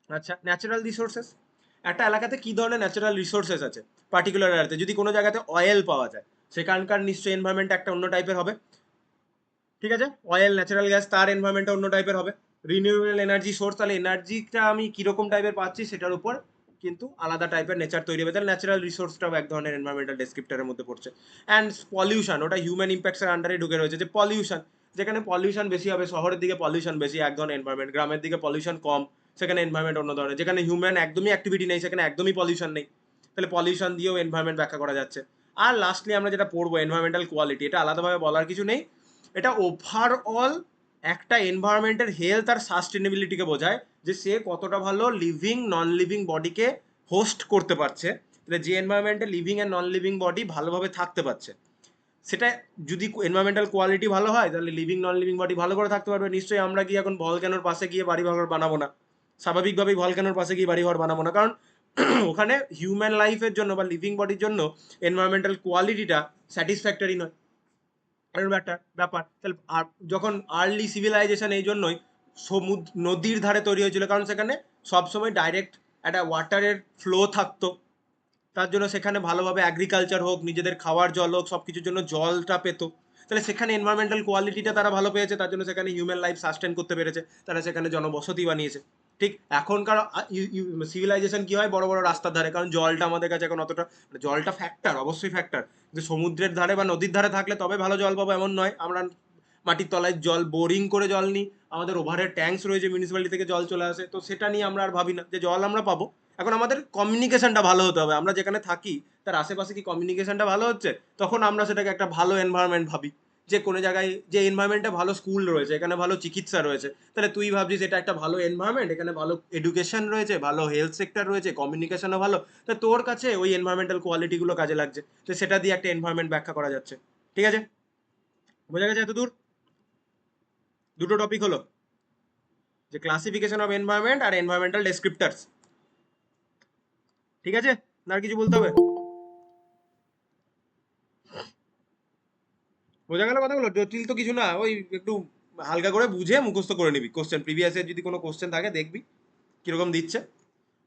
আচ্ছা, ন্যাচারাল রিসোর্সেস, একটা এলাকাতে কি ধরনের ন্যাচারাল রিসোর্সেস আছে পার্টিকুলার এলাকাতে। যদি কোনো জায়গাতে অয়েল পাওয়া যায়, সেখানকার নিশ্চয়ই এনভায়রনমেন্ট একটা অন্য টাইপের হবে, ঠিক আছে? অয়েল, ন্যাচারাল গ্যাস, তার এনভায়রনমেন্টটা অন্য টাইপের হবে। রিনিউয়েবল এনার্জি সোর্স, তাহলে এনার্জিটা আমি কিরকম টাইপের পাচ্ছি সেটার উপর কিন্তু আলাদা টাইপের নেচার তৈরি হবে। তাহলে ন্যাচারাল রিসোর্সটাও এক ধরনের এনভায়রনমেন্টাল ডেসক্রিপ্টারের মধ্যে পড়ছে। অ্যান্ড পলিউশন, ওটা হিউম্যান ইম্প্যাক্টসের আন্ডারে ঢুকে রয়েছে। যে পলিউশন, যেখানে পলিউশন বেশি হবে, শহরের দিকে পলিউশন বেশি, এক ধরনের এনভায়রনমেন্ট। গ্রামের দিকে পলিউশন কম, সেখানে এনভায়রনমেন্ট অন্য ধরনের। যেখানে হিউম্যান একদমই অ্যাক্টিভিটি নেই, সেখানে একদমই পলিউশন নেই, তাহলে পলিউশন দিয়েও এনভায়রনমেন্ট ব্যাখ্যা করা যাচ্ছে। আর লাস্টলি আমরা যেটা পড়বো এনভায়রনমেন্টাল কোয়ালিটি, এটা আলাদাভাবে বলার কিছু নেই, এটা ওভারঅল একটা এনভায়রনমেন্টের হেলথ আর সাস্টেনেবিলিটিকে বোঝায়, যে সে কতটা ভালো লিভিং নন লিভিং বডিকে হোস্ট করতে পারছে। তাহলে যে এনভায়রনমেন্টে living and non living body ভালোভাবে থাকতে পারছে, সেটা যদি এনভায়রনমেন্টাল কোয়ালিটি ভালো হয়, তাহলে লিভিং নন লিভিং বডি ভালো করে থাকতে পারবে। নিশ্চয়ই আমরা কি এখন ভলক্যানোর পাশে গিয়ে বাড়ি ঘর বানাবো না, স্বাভাবিকভাবেই ভলক্যানোর পাশে গিয়ে বাড়ি ঘর বানাবো না, কারণ ওখানে হিউম্যান লাইফের জন্য বা লিভিং বডির জন্য এনভায়রনমেন্টাল কোয়ালিটিটা স্যাটিসফ্যাক্টরি নয়। এরকম একটা ব্যাপার। তাহলে আর যখন আর্লি সিভিলাইজেশন এই জন্যই সমুদ্র নদীর ধারে তৈরি হয়েছিল, কারণ সেখানে সবসময় ডাইরেক্ট একটা ওয়াটারের ফ্লো থাকতো, তার জন্য সেখানে ভালোভাবে অ্যাগ্রিকালচার হোক, নিজেদের খাওয়ার জল হোক, সব কিছুর জন্য জলটা পেতো। তাহলে সেখানে এনভায়রনমেন্টাল কোয়ালিটিটা তারা ভালো পেয়েছে, তার জন্য সেখানে হিউম্যান লাইফ সাস্টেন করতে পেরেছে, তারা সেখানে জনবসতি বানিয়েছে। ঠিক এখনকার সিভিলাইজেশন কি হয়, বড় বড় রাস্তার ধারে, কারণ জলটা আমাদের কাছে এখন অতটা, জলটা ফ্যাক্টর, অবশ্যই ফ্যাক্টর, যে সমুদ্রের ধারে বা নদীর ধারে থাকলে তবে ভালো জল পাবো এমন নয়। আমরা মাটির তলায় জল বোরিং করে জল নিই, আমাদের ওভারের ট্যাঙ্কস রয়েছে, মিউনিসিপ্যালিটি থেকে জল চলে আসে, তো সেটা নিয়ে আমরা আর ভাবি না যে জল আমরা পাবো। এখন আমাদের কমিউনিকেশনটা ভালো হতে হবে, আমরা যেখানে থাকি তার আশেপাশে কি কমিউনিকেশনটা ভালো হচ্ছে, তখন আমরা সেটাকে একটা ভালো এনভায়রনমেন্ট ভাবি। যে কোনো জায়গায় যে এনভায়রনমেন্টে ভালো স্কুল রয়েছে, এখানে ভালো চিকিৎসা রয়েছে, তাহলে তুই ভাবছিস এটা একটা ভালো এনভায়রনমেন্ট, এখানে ভালো এডুকেশন রয়েছে, ভালো হেলথ সেক্টর রয়েছে, কমিউনিকেশনও ভালো, তা তোর কাছে ওই এনভায়রনমেন্টাল কোয়ালিটিগুলো কাজে লাগছে, তো সেটা দিয়ে একটা এনভায়রনমেন্ট ব্যাখ্যা করা যাচ্ছে। ঠিক আছে, বোঝা গেছে এত দূর? দুটো টপিক হলো, যে ক্লাসিফিকেশন অফ এনভায়রনমেন্ট আর এনভায়রনমেন্টাল ডেসক্রিপ্টার্স। ঠিক আছে, না আর কিছু বলতে হবে? বোঝা গেল কথাগুলো? জটিল তো কিছু না, ওই একটু হালকা করে বুঝে মুখস্থ করে নিবি। কোশ্চেন প্রিভিয়াস এর যদি কোনো কোশ্চেন থাকে দেখবি কিরকম দিচ্ছে।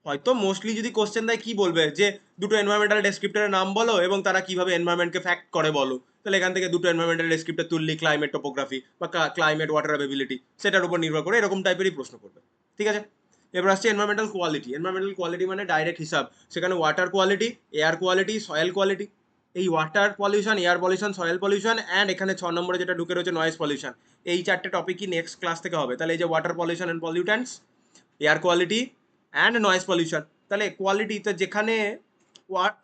হয়তো মোস্টলি যদি কোশ্চেন দেয়, কি বলবে যে দুটো এনভায়রনমেন্টাল ডেসক্রিপ্টরের নাম বলো এবং তারা কিভাবে এনভায়রনমেন্টকে ফ্যাক্ট করে বলো, তাহলে এখান থেকে দুটো এনভায়রনমেন্টাল ডেসক্রিপ্টর তুললি, ক্লাইমেট টোপোগ্রাফি বা ক্লাইমেট ওয়াটার অ্যাভেবিলিটি, সেটার উপর নির্ভর করে এরকম টাইপেরই প্রশ্ন করবে। ঠিক আছে, এবার আসছে এনভায়রনমেন্টাল কোয়ালিটি। এনভায়রনমেন্টাল কোয়ালিটি মানে ডাইরেক্ট হিসাব, সেখানে water quality, air quality, soil quality. এই water pollution, air pollution, soil pollution and এখানে 6 নম্বরে যেটা ঢুকে রয়েছে নয়েজ পলিউশন, এই চারটে টপিকই নেক্সট ক্লাস থেকে হবে। তাহলে এই যে water pollution and pollutants, air quality and noise pollution. তাহলে কোয়ালিটিতে যেখানে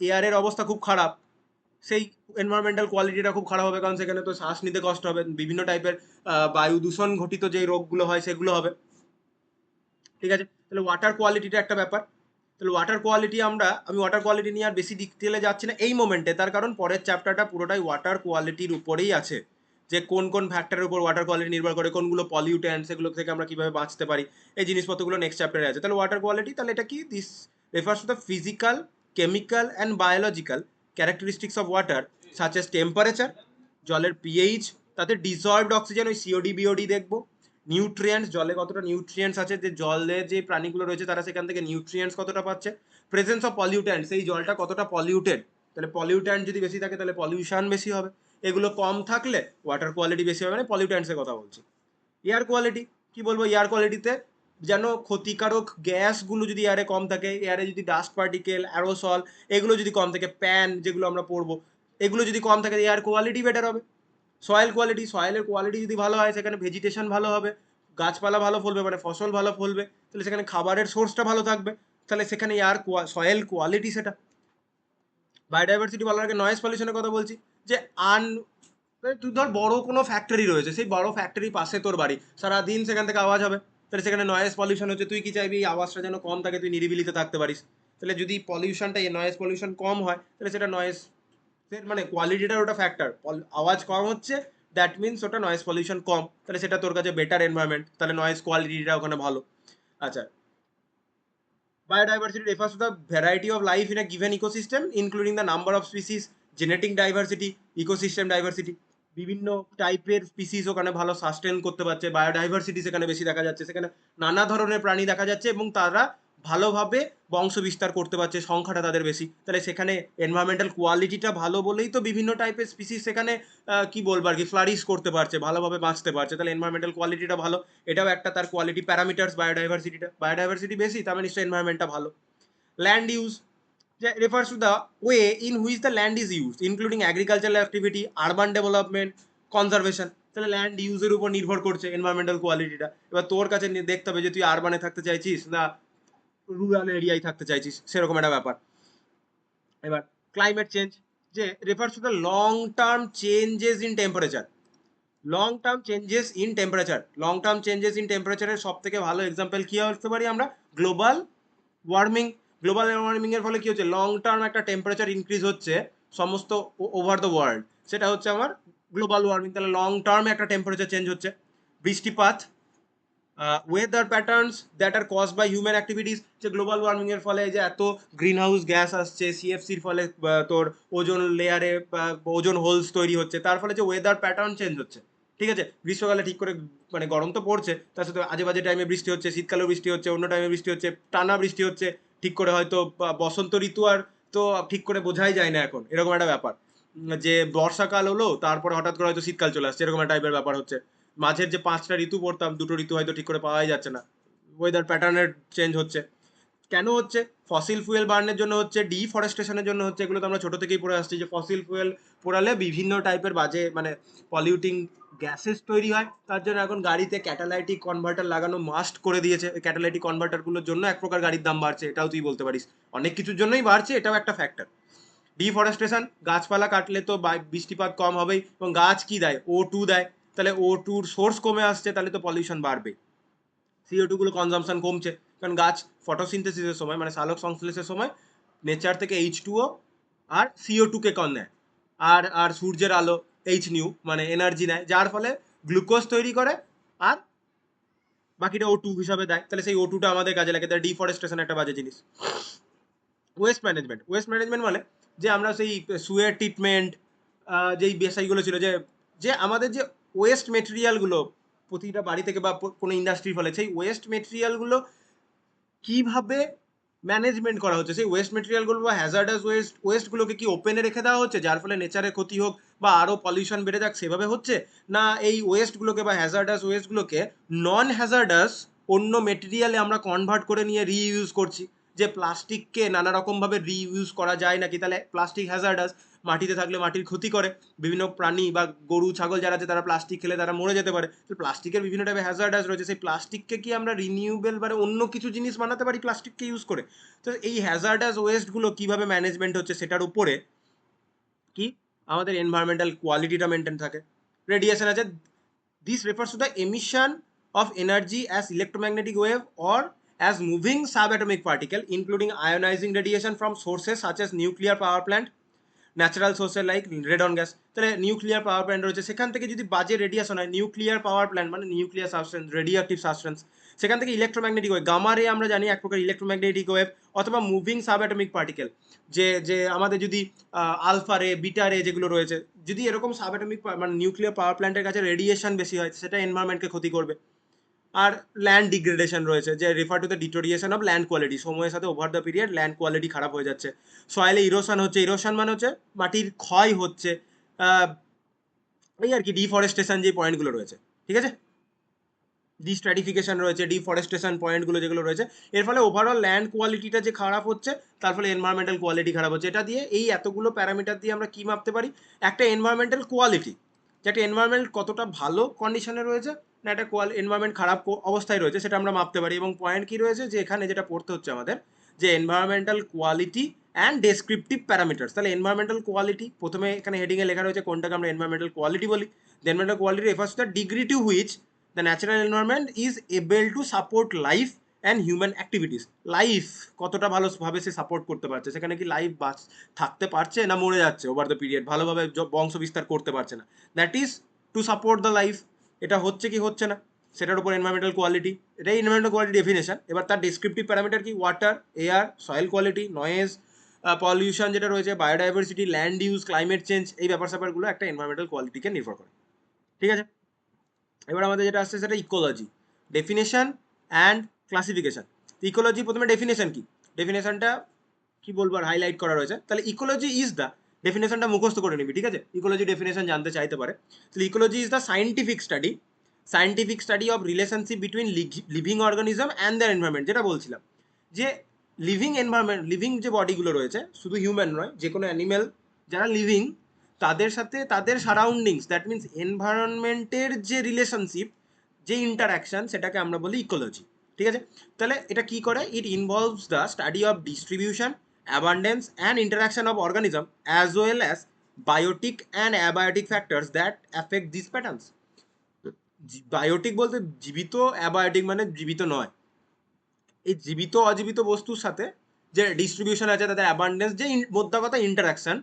এয়ারের অবস্থা খুব খারাপ, সেই এনভায়রনমেন্টাল কোয়ালিটিটা খুব খারাপ হবে, কারণ সেখানে তো শ্বাস নিতে কষ্ট হবে, বিভিন্ন টাইপের বায়ু দূষণ ঘটিত যে রোগগুলো হয় সেগুলো হবে। ঠিক আছে, তাহলে ওয়াটার কোয়ালিটিটা একটা ব্যাপার। তাহলে ওয়াটার কোয়ালিটি আমি ওয়াটার কোয়ালিটি নিয়ে আর বেশি ডিটেলে যাচ্ছি না এই মোমেন্টে, তার কারণ পরের চ্যাপ্টারটা পুরোটাই ওয়াটার কোয়ালিটির উপরেই আছে, যে কোন কোন ফ্যাক্টরের উপর ওয়াটার কোয়ালিটি নির্ভর করে, কোনগুলো পলিউটেন্ট, সেগুলো থেকে আমরা কিভাবে বাঁচতে পারি, এই জিনিসপত্রগুলো নেক্সট চ্যাপ্টারে আছে। তাহলে ওয়াটার কোয়ালিটি, তাহলে এটা কি, this refers to the physical, chemical and biological characteristics of water such as temperature, জলের পিএইচ, তাতে ডিসলভড অক্সিজেন, ওই সিওডি বিওডি দেখবো, নিউট্রিয়েন্টস, জলে কতটা নিউট্রিয়েন্টস আছে, যে জলে যে প্রাণীগুলো রয়েছে তারা সেখান থেকে নিউট্রিয়েন্টস কতটা পাচ্ছে, প্রেজেন্স অফ পলিউট্যান্ট, সেই জলটা কতটা পলিউটেড, তাহলে পলিউট্যান্ট যদি বেশি থাকে তাহলে পলিউশন বেশি হবে, এগুলো কম থাকলে ওয়াটার কোয়ালিটি বেশি হবে, মানে পলিউট্যান্টসের কথা বলছি। এয়ার কোয়ালিটি, কি বলবো এয়ার কোয়ালিটিতে, যেন ক্ষতিকারক গ্যাসগুলো যদি এয়ারে কম থাকে, এয়ারে যদি ডাস্ট পার্টিকেল, অ্যারোসল, এগুলো যদি কম থাকে, প্যান যেগুলো আমরা পড়বো, এগুলো যদি কম থাকে, এয়ার কোয়ালিটি বেটার হবে। সয়েল কোয়ালিটি, সয়েলের কোয়ালিটি যদি ভালো হয়, সেখানে ভেজিটেশন ভালো হবে, গাছপালা ভালো ফলবে, মানে ফসল ভালো ফলবে, তাহলে সেখানে খাবারের সোর্সটা ভালো থাকবে, তাহলে সেখানে সয়েল কোয়ালিটি সেটা। বায়োডাইভার্সিটি বলার আগে নয়েজ পলিউশনের কথা বলছি, যে আন তুই ধর বড় কোনো ফ্যাক্টরি রয়েছে, সেই বড় ফ্যাক্টরির পাশে তোর বাড়ি, সারাদিন সেখান থেকে আওয়াজ হবে, তাহলে সেখানে নয়েজ পলিউশন হচ্ছে, তুই কি চাইবি এই আওয়াজটা যেন কম থাকে, তুই নিরিবিলিতে থাকতে পারিস। তাহলে যদি পলিউশনটা, নয়েজ পলিউশন কম হয়, তাহলে সেটা নয়েজ, মানে কোয়ালিটিটার ওটা ফ্যাক্টর, আওয়াজ কম হচ্ছে, দ্যাট মিনস ওটা নয়েজ পলিউশন কম, তাহলে সেটা তোর কাছে বেটার এনভায়রনমেন্ট, তাহলে নয়েজ কোয়ালিটিটা ওখানে ভালো। আচ্ছা, biodiversity refers to the variety of life in a given ecosystem, including the number of species, genetic diversity, ecosystem diversity. বিভিন্ন টাইপের স্পিসিস ওখানে ভালো সাস্টেন করতে পারছে, বায়োডাইভার্সিটি সেখানে বেশি দেখা যাচ্ছে, সেখানে নানা ধরনের প্রাণী দেখা যাচ্ছে এবং তারা ভালোভাবে বংশ বিস্তার করতে পারছে, সংখ্যাটা তাদের বেশি, তাহলে সেখানে এনভায়রনমেন্টাল কোয়ালিটিটা ভালো বলেই তো বিভিন্ন টাইপের স্পিসিস সেখানে কি বলবো আর কি ফ্লারিশ করতে পারছে, ভালোভাবে বাঁচতে পারছে, তাহলে এনভায়রনমেন্টাল কোয়ালিটিটা ভালো। এটাও একটা তার কোয়ালিটি প্যারামিটার্স। বায়োডাইভার্সিটি বেশি, তার মানে নিশ্চয়ই এনভায়রনমেন্টটা ভালো। Land use refers to the way in which the land is used, including agricultural activity, urban development, conservation. তাহলে ল্যান্ড ইউজের উপর নির্ভর করছে এনভায়রনমেন্টাল কোয়ালিটিটা। এবার তোর কাছে দেখতে হবে যে তুই আরবানে থাকতে চাইছিস না রুরাল এরিয়ায় থাকতে চাইছিস, সেরকম একটা ব্যাপার। এবার ক্লাইমেট চেঞ্জ, যে refers to the long term changes in temperature. Long term changes in temperature, long term changes in টেম্পারেচারের সব থেকে ভালো এক্সাম্পল কি হতে পারি আমরা? Global warming. গ্লোবাল ওয়ার্মিং এর ফলে কি হচ্ছে? লং টার্ম একটা টেম্পারেচার ইনক্রিজ হচ্ছে সমস্ত ওভার দ্য ওয়ার্ল্ড, সেটা হচ্ছে আমার গ্লোবাল ওয়ার্মিং। তাহলে লং টার্মে একটা টেম্পারেচার চেঞ্জ হচ্ছে। বৃষ্টিপাত, weather patterns that are cause by human activities, যে গ্লোবাল ওয়ার্মিং এর ফলে যে এত গ্রিন হাউস গ্যাস আসছে, সিএফসির ফলে তোর ওজোন লেয়ারে ওজোন হোলস তৈরি হচ্ছে, তার ফলে যে ওয়েদার প্যাটার্ন চেঞ্জ হচ্ছে। ঠিক আছে, গ্রীষ্মকালে ঠিক করে মানে গরম তো পড়ছে, তার সাথে আজে বাজে টাইমে বৃষ্টি হচ্ছে, শীতকালেও বৃষ্টি হচ্ছে, অন্য টাইমে বৃষ্টি হচ্ছে, টানা বৃষ্টি হচ্ছে, ঠিক করে হয়তো বসন্ত ঋতু আর তো ঠিক করে বোঝাই যায় না এখন, এরকম একটা ব্যাপার। যে বর্ষাকাল হলো তারপরে হঠাৎ করে হয়তো শীতকাল চলে আসছে, এরকম একটা টাইপের ব্যাপার হচ্ছে। মাঝের যে 5টা ঋতু পড়তাম, 2টো ঋতু হয়তো ঠিক করে পাওয়াই যাচ্ছে না। ওয়েদার প্যাটার্নের চেঞ্জ হচ্ছে। কেন হচ্ছে? ফসিল ফুয়েল বার্নের জন্য হচ্ছে, ডিফরেস্টেশনের জন্য হচ্ছে। এগুলো তো আমরা ছোট থেকেই পড়ে আসছি যে ফসিল ফুয়েল পোড়ালে বিভিন্ন টাইপের বাজে মানে পলিউটিং গ্যাসেস তৈরি হয়। তার জন্য এখন গাড়িতে ক্যাটালাইটিক কনভার্টার লাগানো মাস্ট করে দিয়েছে। ওই ক্যাটালাইটিক কনভার্টারগুলোর জন্য এক প্রকার গাড়ির দাম বাড়ছে, এটাও তুই বলতে পারিস। অনেক কিছুর জন্যই বাড়ছে, এটাও একটা ফ্যাক্টর। ডিফরেস্টেশন, গাছপালা কাটলে তো বৃষ্টিপাত কম হবেই, এবং গাছ কি দেয়? O2 দেয়। তাহলে O2-র সোর্স কমে আসছে, তাহলে তো পলিউশন বাড়বে। CO2 গুলো কনজাম্পশন কমছে, কারণ গাছ ফটোসিনথেসিসের সময় মানে সালোক সংশ্লেষের সময় নেচার থেকে H2O আর CO2 কে কম নেয়, আর আর সূর্যের আলো Hν মানে এনার্জি নেয়, যার ফলে গ্লুকোজ তৈরি করে, আর বাকিটা O2 হিসাবে দেয়। তাহলে সেই O2টা আমাদের কাজে লাগে। তাহলে ডিফরেস্টেশন একটা বাজে জিনিস। ওয়েস্ট ম্যানেজমেন্ট মানে যে আমরা সেই সুয়ের ট্রিটমেন্ট, যেই বিষয়গুলো ছিল, যে যে আমাদের যে ওয়েস্ট মেটেরিয়ালগুলো প্রতিটা বাড়ি থেকে বা কোনো ইন্ডাস্ট্রির ফলে, সেই ওয়েস্ট মেটেরিয়ালগুলো কিভাবে ম্যানেজমেন্ট করা হচ্ছে? সেই ওয়েস্ট মেটেরিয়ালগুলো বা হ্যাজার্ডাস ওয়েস্টগুলোকে কি ওপেনে রেখে দেওয়া হচ্ছে যার ফলে নেচারের ক্ষতি হোক বা আরও পলিউশন বেড়ে যাক, সেভাবে হচ্ছে? না এই ওয়েস্টগুলোকে বা হ্যাজার্ডাস ওয়েস্টগুলোকে নন হ্যাজার্ডাস অন্য মেটেরিয়ালে আমরা কনভার্ট করে নিয়ে রিইউজ করছি? যে প্লাস্টিককে নানা রকমভাবে রিইউজ করা যায় নাকি? তাহলে প্লাস্টিক হ্যাজার্ডাস, মাটিতে থাকলে মাটির ক্ষতি করে, বিভিন্ন প্রাণী বা গরু ছাগল যারা আছে তারা প্লাস্টিক খেলে তারা মরে যেতে পারে। তো প্লাস্টিকের বিভিন্ন টাইপের হ্যাজার্ডাস রয়েছে, সেই প্লাস্টিককে কি আমরা রিনিউয়েবল মানে অন্য কিছু জিনিস বানাতে পারি প্লাস্টিককে ইউজ করে? তো এই হ্যাজার্ডাস ওয়েস্টগুলো কিভাবে ম্যানেজমেন্ট হচ্ছে সেটার উপরে কি আমাদের এনভায়রনমেন্টাল কোয়ালিটিটা মেনটেন থাকে। রেডিয়েশন আছে, this refers to the emission of energy as electromagnetic wave or as moving subatomic particle, including ionizing radiation from sources such as nuclear power plant, natural সোর্সের লাইক রেডন গ্যাস। তাহলে নিউক্লিয়ার পাওয়ার প্ল্যান্ট রয়েছে, সেখান থেকে যদি বাজে রেডিয়েশন হয়, নিউক্লিয়ার পাওয়ার প্ল্যান্ট মানে nuclear substance, radio active substance, সেখান থেকে ইলেকট্রোম্যাগনেটিক ওয়েভ, গামা রে আমরা জানি এক প্রকার ইলেকট্রোম্যাগনেটিক ওয়েভ, অথবা মুভিং সাব অ্যাটমিক পার্টিকেল, যে যে আমাদের যদি আলফা রে বিটা রে যেগুলো রয়েছে, যদি এরকম সাব অ্যাটমিক মানে নিউক্লিয়ার পাওয়ার প্ল্যান্টের কাছে রেডিয়েশন বেশি হয়, সেটা এনভায়রনমেন্টকে ক্ষতি করবে। আর ল্যান্ড ডিগ্রেডেশন রয়েছে, যে refer to the deterioration of land quality, সময়ের সাথে over the period land quality খারাপ হয়ে যাচ্ছে। সয়েলে ইরোশন হচ্ছে, ইরোশন মানে হচ্ছে মাটির ক্ষয় হচ্ছে। এই আর কি ডিফরেস্টেশন যে পয়েন্টগুলো রয়েছে, ঠিক আছে, ডিস্ট্র্যাটিফিকেশন রয়েছে, ডিফরেস্টেশন পয়েন্টগুলো যেগুলো রয়েছে, এর ফলে ওভারঅল ল্যান্ড কোয়ালিটিটা যে খারাপ হচ্ছে, তার ফলে এনভায়রনমেন্টাল কোয়ালিটি খারাপ হচ্ছে। এটা দিয়ে এই এতগুলো প্যারামিটার দিয়ে আমরা কি মাপতে পারি? একটা এনভায়রনমেন্টাল কোয়ালিটি, যে একটা এনভায়রনমেন্ট কতটা ভালো কন্ডিশনে রয়েছে না একটা এনভায়রনমেন্ট খারাপ অবস্থায় রয়েছে, সেটা আমরা মাপতে পারি। এবং পয়েন্ট কি রয়েছে যে এখানে যেটা পড়তে হচ্ছে আমাদের, যে environmental quality and descriptive parameters. তাহলে এনভায়রনমেন্টাল কোয়ালিটি প্রথমে এখানে হেডিংয়ে লেখা রয়েছে কোনটাকে আমরা এনভায়রনমেন্টাল কোয়ালিটি বলি। The environmental quality refers to the degree to which the natural environment is able to support life and human activities. Life কতটা ভালোভাবে সে সাপোর্ট করতে পারছে, সেখানে কি লাইফ থাকতে পারছে না মরে যাচ্ছে ওভার দ্য পিরিয়ড, ভালোভাবে বংশ বিস্তার করতে পারছে না, that is to support the life. এটা হচ্ছে কি হচ্ছে না সেটার উপর এনভায়রনমেন্টাল কোয়ালিটি, এটাই এনভায়রনমেন্টাল কোয়ালিটি ডেফিনেশন। এবার তার ডেসক্রিপটিভ প্যারামিটার কি? Water, air, soil quality, noise, pollution যেটা রয়েছে, biodiversity, land use, climate change, এই ব্যাপার স্যাপারগুলো একটা এনভায়রনমেন্টাল কোয়ালিটিকে নির্ভর করে। ঠিক আছে, এবার আমাদের যেটা আসছে সেটা ecology, definition and classification. Ecology প্রথমে ডেফিনেশন কি, ডেফিনেশনটা কি বলবো আর হাইলাইট করা রয়েছে, তাহলে ইকোলজি ইজ দ্য, ডেফিনেশনটা মুখস্থ করে নিবি, ঠিক আছে? ইকোলজি ডেফিনেশন জানতে চাইতে পারে। তাহলে ecology is the scientific study of relationship between living organism and their environment. যেটা বলছিলাম যে লিভিং যে বডিগুলো রয়েছে, শুধু হিউম্যান নয়, যে কোনো অ্যানিমেল যারা লিভিং, তাদের সাথে তাদের সারাউন্ডিংস, দ্যাট মিনস এনভায়রনমেন্টের যে রিলেশনশিপ, যে ইন্টারাকশন, সেটাকে আমরা বলি ইকোলজি, ঠিক আছে? তাহলে এটা কি করে, it involves the study of distribution, abundance and interaction of organism as well as biotic and abiotic factors that affect this patterns. Biotic বলতে জীবিত, অ্যাবায়োটিক মানে জীবিত নয়। এই জীবিত অজীবিত বস্তুর সাথে যে ডিস্ট্রিবিউশন আছে, তাদের অ্যাবান্ডেন্স, যে মোদ্দা কথা ইন্টারাকশন,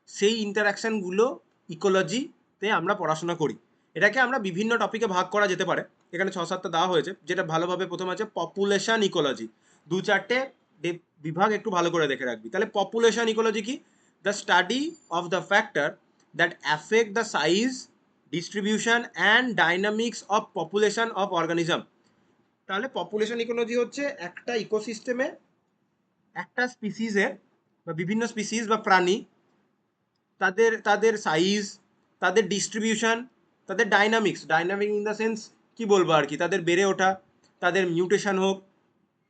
সেই ইন্টারাকশনগুলো ইকোলজিতে আমরা পড়াশোনা করি। এটাকে আমরা বিভিন্ন টপিকে ভাগ করা যেতে পারে, এখানে 6-7টা দেওয়া হয়েছে। যেটা ভালোভাবে প্রথম আছে পপুলেশন ইকোলজি, 2-4টে বিভাগ একটু ভালো করে দেখে রাখবি। তাহলে পপুলেশন ইকোলজি কি, the study of the factor that affect the size, distribution and dynamics of population of organism. তাহলে পপুলেশন ইকোলজি হচ্ছে একটা ইকোসিস্টেমে একটা স্পিসিসের বা বিভিন্ন স্পিসিস বা প্রাণী, তাদের তাদের সাইজ, তাদের ডিস্ট্রিবিউশন, তাদের ডাইনামিক ইন দ্য সেন্স কি বলবো আর কি, তাদের বেড়ে ওঠা, তাদের মিউটেশন হোক,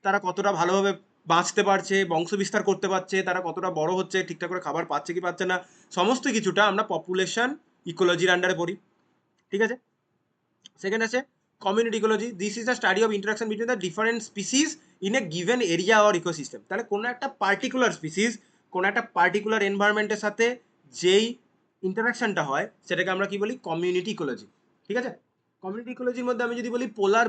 তারা কতটা ভালোভাবে বাঁচতে পারছে, বংশবিস্তার করতে পারছে, তারা কতটা বড় হচ্ছে, ঠিকঠাক করে খাবার পাচ্ছে কি পাচ্ছে না, সমস্ত কিছুটা আমরা পপুলেশন ইকোলজির আন্ডারে পড়ি, ঠিক আছে? সেকেন্ড আছে community ecology, this is the study of interaction between the different species in a given area or ecosystem. তাহলে কোনো একটা পার্টিকুলার স্পিসিস কোনো একটা পার্টিকুলার এনভায়রনমেন্টের সাথে যেই ইন্টারাকশনটা হয়, সেটাকে আমরা কি বলি, কমিউনিটি ইকোলজি, ঠিক আছে? কমিউনিটি ইকোলজির মধ্যে আমি যদি বলি পোলার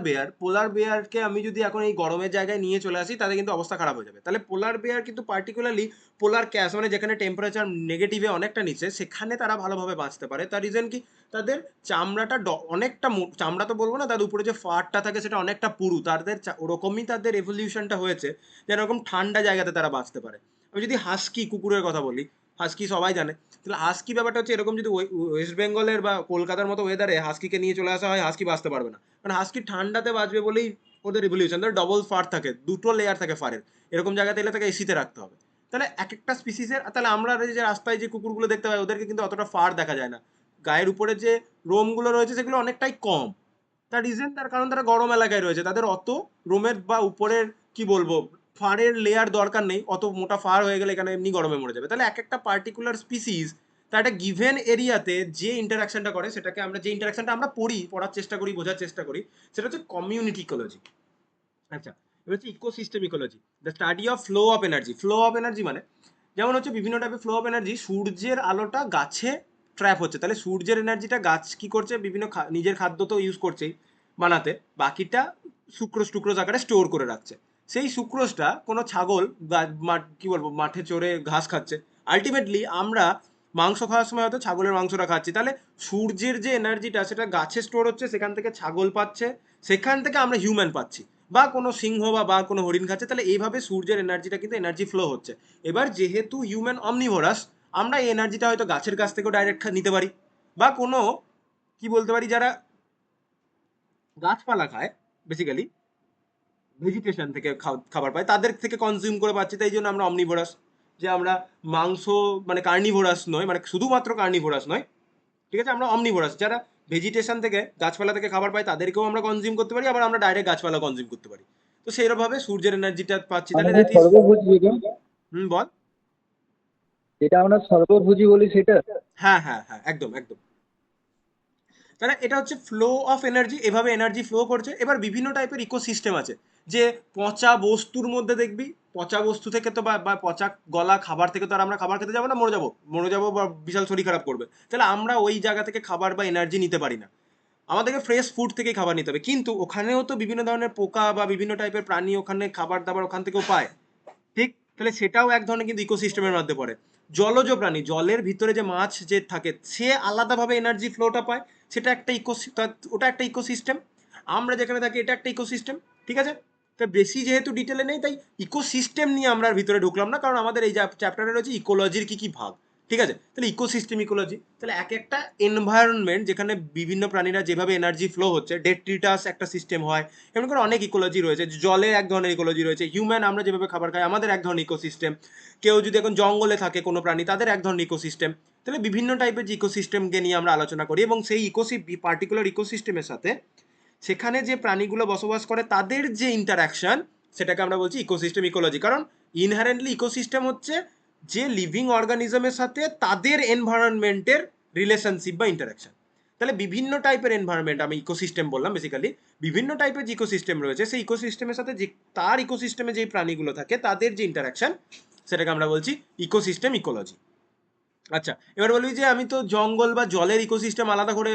বেয়ারকে আমি যদি এখন এই গরমের জায়গায় নিয়ে চলে আসি, তাদের কিন্তু অবস্থা খারাপ হয়ে যাবে। তাহলে পোলার বেয়ার কিন্তু পার্টিকুলারলি পোলার ক্যাশ, মানে যেখানে টেম্পারেচার নেগেটিভে অনেকটা নিচে, সেখানে তারা ভালোভাবে বাঁচতে পারে। তার রিজন কি, তাদের চামড়াটা অনেকটা চামড়া তো বলবো না, তার উপরে যে ফারটা থাকে সেটা অনেকটা পুরু, তাদের ওরকমই তাদের এভলিউশনটা হয়েছে, যেরকম ঠান্ডা জায়গাতে তারা বাঁচতে পারে। আমি যদি হাস্কি কুকুরের কথা বলি, হাস্কি সবাই জানে, তাহলে হাস্কি ব্যাপারটা হচ্ছে এরকম, যদি ওয়েস্ট বেঙ্গলের বা কলকাতার মতো ওয়েদারে হাস্কিকে নিয়ে চলে আসা হয়, হাস্কি বাঁচতে পারবে না, কারণ হাস্কি ঠান্ডাতে বাঁচবে বলেই ওদের রিভলিউশন। ধর ডবল ফার থাকে, দুটো লেয়ার থাকে ফারের, এরকম জায়গাতে এলে তাকে এসিতে রাখতে হবে। তাহলে এক একটা স্পিসিসের, তাহলে আমরা যে রাস্তায় যে কুকুরগুলো দেখতে পাই, ওদেরকে কিন্তু অতটা ফার দেখা যায় না, গায়ের উপরে যে রোমগুলো রয়েছে সেগুলো অনেকটাই কম। তার রিজন, তার কারণ তারা গরম এলাকায় রয়েছে, তাদের অত রোমের বা উপরের কি বলবো ফারের লেয়ার দরকার নেই, অত মোটা ফার হয়ে গেলে এখানে এমনি গরমে মরে যাবে। তাহলে এক একটা পার্টিকুলার স্পিসিস তার একটা গিভেন এরিয়াতে যে ইন্টারাকশনটা করে, সেটাকে আমরা, যে ইন্টারাকশনটা আমরা পড়ার চেষ্টা করি, বোঝার চেষ্টা করি, সেটা হচ্ছে কমিউনিটি ইকোলজি। আচ্ছা, এবার হচ্ছে ecosystem ecology, the study of flow of energy মানে, যেমন হচ্ছে বিভিন্ন টাইপের ফ্লো অফ এনার্জি, সূর্যের আলোটা গাছে ট্র্যাপ হচ্ছে, তাহলে সূর্যের এনার্জিটা গাছ কি করছে, বিভিন্ন নিজের খাদ্য তো ইউজ করছেই বানাতে, বাকিটা সুক্রোজ আকারে স্টোর করে রাখছে। সেই সুক্রোজটা কোনো ছাগল কি বলবো মাঠে চড়ে ঘাস খাচ্ছে, আলটিমেটলি আমরা মাংস খাওয়ার সময় হয়তো ছাগলের মাংসটা খাচ্ছি। তাহলে সূর্যের যে এনার্জিটা সেটা গাছে স্টোর হচ্ছে, সেখান থেকে ছাগল পাচ্ছে, সেখান থেকে আমরা হিউম্যান পাচ্ছি, বা কোনো সিংহ বা কোনো হরিণ খাচ্ছে। তাহলে এইভাবে সূর্যের এনার্জিটা কিন্তু এনার্জি ফ্লো হচ্ছে। এবার যেহেতু হিউম্যান অমনিভোরাস, আমরা এই এনার্জিটা হয়তো গাছের কাছ থেকেও ডাইরেক্ট নিতে পারি, বা কোনো কি বলতে পারি, যারা গাছপালা খায়, বেসিক্যালি ভেজিটেশন থেকে খাবার পায়, তাদের থেকে কনজিউম করে পাচ্ছি, তাই জন্য আমরা অমনিভোরাস। যে আমরা মাংস মানে কার্নিভোরাস নয়, মানে শুধুমাত্র কার্নিভোরাস নয়, ঠিক আছে, আমরা অমনিভোরাস, যারা ভেজিটেশন থেকে গাছপালা থেকে খাবার পাই, তাদেরকেও আমরা কনজিউম করতে পারি, আবার আমরা ডাইরেক্ট গাছপালা কনজিউম করতে পারি। তো সেইভাবে সূর্যের এনার্জিটা পাচ্ছি, মানে তাহলে যে দ্যাট ইজ। সর্বভুজি যেটা, হুম, বল। যেটা আমরা সর্বভুজি বলি সেটা। হ্যাঁ হ্যাঁ হ্যাঁ, একদম একদম। তাহলে এটা হচ্ছে ফ্লো অফ এনার্জি, এভাবে এনার্জি ফ্লো করছে। এবার বিভিন্ন টাইপের ইকোসিস্টেম আছে, যে পচা বস্তুর মধ্যে দেখবি, পচা বস্তু থেকে তো বা পচা গলা খাবার থেকে তো আর আমরা খাবার খেতে যাবো না, মরে যাবো বা বিশাল শরীর খারাপ করবে, তাহলে আমরা ওই জায়গা থেকে খাবার বা এনার্জি নিতে পারি না, আমাদেরকে ফ্রেশ ফুড থেকেই খাবার নিতে হবে। কিন্তু ওখানেও তো বিভিন্ন ধরনের পোকা বা বিভিন্ন টাইপের প্রাণী ওখানে খাবার দাবার ওখান থেকেও পায়, ঠিক? তাহলে সেটাও এক ধরনের কিন্তু ইকোসিস্টেমের মধ্যে পড়ে। জলজ প্রাণী, জলের ভিতরে যে মাছ যে থাকে, সে আলাদাভাবে এনার্জি ফ্লোটা পায়, সেটা একটা ওটা একটা ইকোসিস্টেম। আমরা যেখানে থাকি এটা একটা ইকোসিস্টেম, ঠিক আছে? তা বেশি যেহেতু ডিটেলে নেই, তাই ইকোসিস্টেম নিয়ে আমরা আর ভিতরে ঢুকলাম না, কারণ আমাদের এই চ্যাপ্টারে রয়েছে ইকোলজির কি কি ভাগ, ঠিক আছে? তাহলে ইকোসিস্টেম ইকোলজি, তাহলে এক একটা এনভায়রনমেন্ট যেখানে বিভিন্ন প্রাণীরা যেভাবে এনার্জি ফ্লো হচ্ছে, ডেট্রিটাস একটা সিস্টেম হয়, এমন করে অনেক ইকোলজি রয়েছে। জলে এক ধরনের ইকোলজি রয়েছে, হিউম্যান আমরা যেভাবে খাবার খাই আমাদের এক ধরনের ইকোসিস্টেম, কেউ যদি এখন জঙ্গলে থাকে কোনো প্রাণী তাদের এক ধরনের ইকোসিস্টেম। তাহলে বিভিন্ন টাইপের যে ইকোসিস্টেমকে নিয়ে আমরা আলোচনা করি এবং সেই পার্টিকুলার ইকোসিস্টেমের সাথে সেখানে যে প্রাণীগুলো বসবাস করে তাদের যে ইন্টারাকশন, সেটাকে আমরা বলছি ইকোসিস্টেম ইকোলজি। কারণ ইনহারেন্টলি ইকোসিস্টেম হচ্ছে যে লিভিং অর্গানিজমের সাথে তাদের এনভায়রনমেন্টের রিলেশনশিপ বা ইন্টারাকশন। তাহলে বিভিন্ন টাইপের এনভায়রনমেন্ট, আমি ইকোসিস্টেম বললাম বেসিক্যালি, বিভিন্ন টাইপের যে ইকোসিস্টেম রয়েছে সেই ইকোসিস্টেমের সাথে যে তার ইকোসিস্টেমে যে প্রাণীগুলো থাকে তাদের যে ইন্টারাকশন, সেটাকে আমরা বলছি ইকোসিস্টেম ইকোলজি। আচ্ছা, এবার বলবি যে আমি তো জঙ্গল বা জলের ইকোসিস্টেম আলাদা করে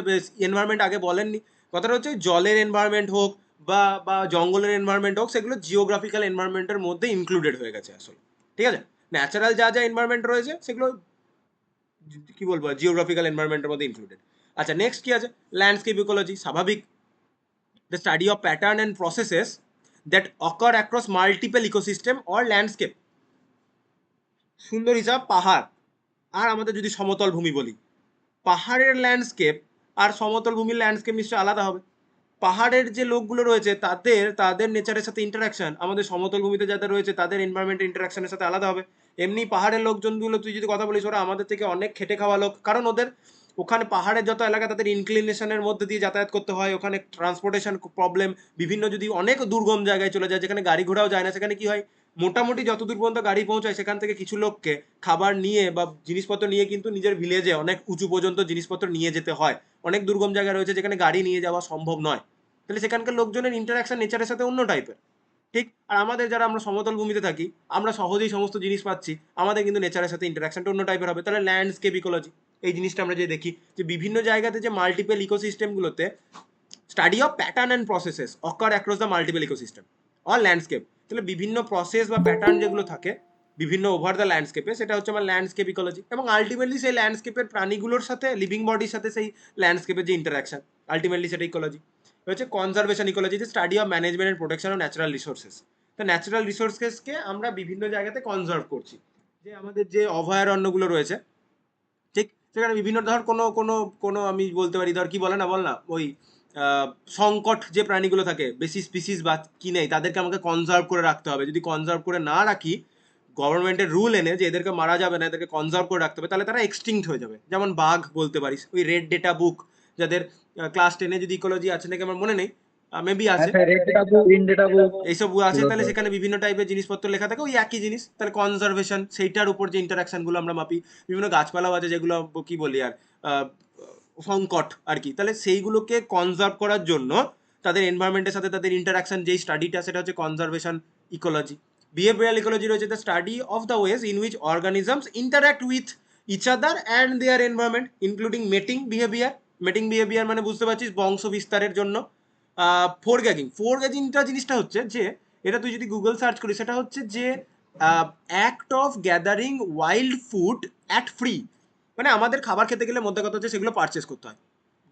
এনভায়রনমেন্ট আগে বলেননি। কথাটা হচ্ছে জলের এনভায়রনমেন্ট হোক বা বা জঙ্গলের এনভায়রনমেন্ট হোক, সেগুলো জিওগ্রাফিক্যাল এনভায়রনমেন্টের মধ্যে ইনক্লুডেড হয়ে গেছে আসলে। ঠিক আছে? ন্যাচারাল যা যা এনভায়রনমেন্ট রয়েছে সেগুলো কি বলবো জিওগ্রাফিক্যাল এনভায়রনমেন্টের মধ্যে ইনক্লুডেড। আচ্ছা, নেক্সট কি আছে? ল্যান্ডস্কেপ ইকোলজি, স্বাভাবিক, the study of pattern and processes that occur across multiple ecosystem or landscape। সুন্দর হিসাব পাহাড় আর আমাদের যদি সমতল ভূমি বলি, পাহাড়ের ল্যান্ডস্কেপ আর সমতল ভূমির ল্যান্ডস্কেপ নিশ্চয়ই আলাদা হবে। পাহাড়ের যে লোকগুলো রয়েছে তাদের তাদের নেচারের সাথে ইন্টারাকশন আমাদের সমতল ভূমিতে যাদের রয়েছে তাদের এনভায়রনমেন্টের ইন্টারাকশনের সাথে আলাদা হবে। এমনি পাহাড়ের লোকজনগুলো তুই যদি কথা বলিস, ওরা আমাদের থেকে অনেক খেটে খাওয়া লোক, কারণ ওদের ওখানে পাহাড়ের যত এলাকা তাদের ইনক্লিনেশনের মধ্যে দিয়ে যাতায়াত করতে হয়, ওখানে ট্রান্সপোর্টেশন প্রবলেম, বিভিন্ন যদি অনেক দুর্গম জায়গায় চলে যায় যেখানে গাড়ি ঘোড়াও যায় না, সেখানে কি হয় মোটামুটি যতদূর পর্যন্ত গাড়ি পৌঁছায় সেখান থেকে কিছু লোককে খাবার নিয়ে বা জিনিসপত্র নিয়ে কিন্তু নিজের ভিলেজে অনেক উঁচু পর্যন্ত জিনিসপত্র নিয়ে যেতে হয়। অনেক দুর্গম জায়গা রয়েছে যেখানে গাড়ি নিয়ে যাওয়া সম্ভব নয়। তাহলে সেখানকার লোকজনের ইন্টারাকশন নেচারের সাথে অন্য টাইপের। ঠিক, আর আমাদের যারা আমরা সমতল ভূমিতে থাকি আমরা সহজেই সমস্ত জিনিস পাচ্ছি, আমাদের কিন্তু নেচারের সাথে ইন্টারাকশনটা অন্য টাইপের হবে। তাহলে ল্যান্ডস্কেপ ইকোলজি, এই জিনিসটা আমরা যে দেখি যে বিভিন্ন জায়গাতে যে মাল্টিপল ইকোসিস্টেমগুলোতে study of pattern and processes occur across the multiple ecosystem or landscape. তাহলে বিভিন্ন প্রসেস বা প্যাটার্ন যেগুলো থাকে বিভিন্ন ওভার দ্য ল্যান্ডস্কেপে, সেটা হচ্ছে আমার ল্যান্ডস্কেপ ইকোলজি। এবং আলটিমেটলি সেই ল্যান্ডস্কেপের প্রাণীগুলোর সাথে লিভিং বডির সাথে সেই ল্যান্ডস্কেপের যে ইন্টারাকশন, আলটিমেটলি সেটা ইকোলজি। হচ্ছে কনজারভেশন ইকোলজি, যে study of management and protection of natural resources. তো ন্যাচারাল রিসোর্সেসকে আমরা বিভিন্ন জায়গাতে কনজার্ভ করছি, যে আমাদের যে অভয়ারণ্যগুলো রয়েছে, ঠিক, সেখানে বিভিন্ন ধর কোনো কোনো কোনো আমি বলতে পারি, ধর কি বলে না বল না ওই সংকট যে প্রাণীগুলো থাকে, বেশি স্পিসিস বা কি নেই, তাদেরকে আমাকে কনজার্ভ করে রাখতে হবে। যদি কনজার্ভ করে না রাখি, গভর্নমেন্টের রুল এনে যে এদেরকে মারা যাবে না, এদেরকে কনজার্ভ করে রাখতে হবে, তাহলে তারা এক্সটিংক্ট হয়ে যাবে। যেমন বাঘ বলতে পারিস, ওই রেড ডেটা বুক, যাদের ক্লাস 10-এ যদি ইকোলজি আছে নাকি আমার মনে নেই, মেবি হ্যাঁ আছে, sir, red data book, green data book এইসব আছে। এগুলো তাহলে তো। সেখানে বিভিন্ন টাইপের জিনিসপত্র লেখা থাকে, ওই একই জিনিস। তাহলে কনজারভেশন, সেইটার উপর যে ইন্টারাকশন গুলো আমরা মাপি, বিভিন্ন গাছপালাও আছে যেগুলো কি বলি আর আহ, সংকট আর কি, তাহলে সেইগুলোকে কনজার্ভ করার জন্য তাদের এনভায়রনমেন্টের সাথে তাদের ইন্টারাকশন যেই স্টাডিটা, সেটা হচ্ছে কনজারভেশন ইকোলজি। বিহেভিয়ারাল ইকোলজি রয়েছে the study of the ways in which organisms interact with each other and their environment including mating behaviour. Mating behaviour মানে বুঝতে পারছিস বংশ বিস্তারের জন্য। ফোর গ্যাজিংটা জিনিসটা হচ্ছে যে, এটা তুই যদি গুগল সার্চ করিস, সেটা হচ্ছে যে act of gathering wild food at free. মানে আমাদের খাবার খেতে গেলে মধ্যে কথা হচ্ছে সেগুলো পারচেস করতে হয়।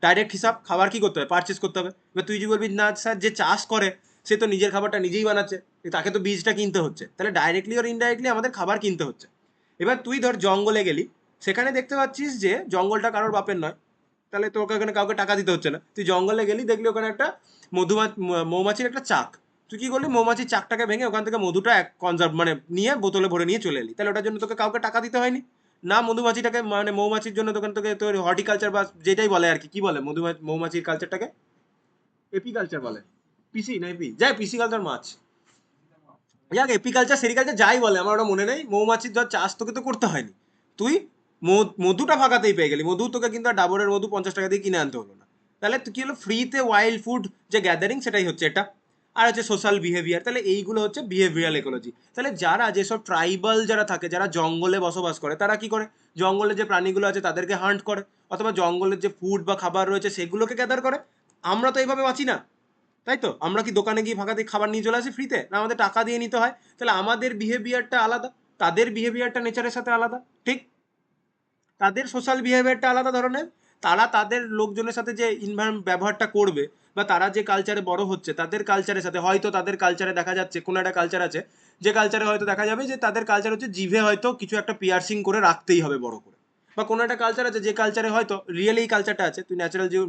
ডাইরেক্ট হিসাব, খাবার কি করতে হবে, পারচেস করতে হবে। এবার তুই যদি বলবি না স্যার যে চাষ করে সে তো নিজের খাবারটা নিজেই বানাচ্ছে, তাকে তো বীজটা কিনতে হচ্ছে, তাহলে ডাইরেক্টলি আর ইনডাইরেক্টলি আমাদের খাবার কিনতে হচ্ছে। এবার তুই ধর জঙ্গলে গেলি, সেখানে দেখতে পাচ্ছিস যে জঙ্গলটা কারোর বাপের নয়, তাহলে তোকে ওখানে কাউকে টাকা দিতে হচ্ছে না। তুই জঙ্গলে গেলি, দেখলি ওখানে একটা মৌমাছির একটা চাক, তুই কি করলি, মৌমাছির চাকটাকে ভেঙে ওখান থেকে মধুটা কনজার্ভ মানে নিয়ে বোতলে ভরে নিয়ে চলে এলি, তাহলে ওটার জন্য তোকে কাউকে টাকা দিতে হয়নি। না মধুমাছিটাকে মানে মৌমাছির জন্য তোকে তোর হর্টিকালচার বা যেটাই বলে আর কি, কি বলে মৌমাছির কালচারটাকে এপিকালচার বলে, পিসি না এপি, যাই পিসি কালচার মাছ, যাক এপিকালচার সেরিকালচার যাই বলে আমার ওটা মনে নেই। মৌমাছির ধর চাষ তোকে তো করতে হয়নি, তুই মধুটা ফাঁকাতেই পেয়ে গেলি। মধু তোকে কিন্তু আর ডাবরের মধু 50 টাকা দিয়ে কিনে আনতে হলো না। তাহলে কি হলো, ফ্রিতে ওয়াইল্ড ফুড যে গ্যাদারিং, সেটাই হচ্ছে এটা। আর হচ্ছে সোশ্যাল বিহেভিয়ার, তাহলে এইগুলো হচ্ছে বিহেভিয়ারাল ইকোলজি। তাহলে যারা যেসব ট্রাইবাল যারা থাকে, যারা জঙ্গলে বসবাস করে, তারা কি করে, জঙ্গলে যে প্রাণীগুলো আছে তাদেরকে হান্ট করে, অথবা জঙ্গলের যে ফুড বা খাবার রয়েছে সেগুলোকে গ্যাদার করে। আমরা তো এইভাবে বাঁচি না, তাই তো? আমরা কি দোকানে গিয়ে ফাঁকা দিয়ে খাবার নিয়ে চলে আসি ফ্রিতে? না, আমাদের টাকা দিয়ে নিতে হয়। তাহলে আমাদের বিহেভিয়ারটা আলাদা, তাদের বিহেভিয়ারটা নেচারের সাথে আলাদা। ঠিক, তাদের সোশ্যাল বিহেভিয়ারটা আলাদা ধরনের। তারা তাদের লোকজনের সাথে যে ব্যবহারটা করবে, বা তারা যে কালচারে বড় হচ্ছে তাদের কালচারের সাথে, হয়তো তাদের কালচারে দেখা যাচ্ছে কোনো একটা কালচার আছে, যে কালচারে হয়তো দেখা যাবে যে তাদের কালচার হচ্ছে জিভে হয়তো কিছু একটা পিয়ার্সিং করে রাখতেই হবে বড় করে। বা কোনো একটা কালচার আছে যে কালচারে হয়তো রিয়েলি এই কালচারটা আছে, তুই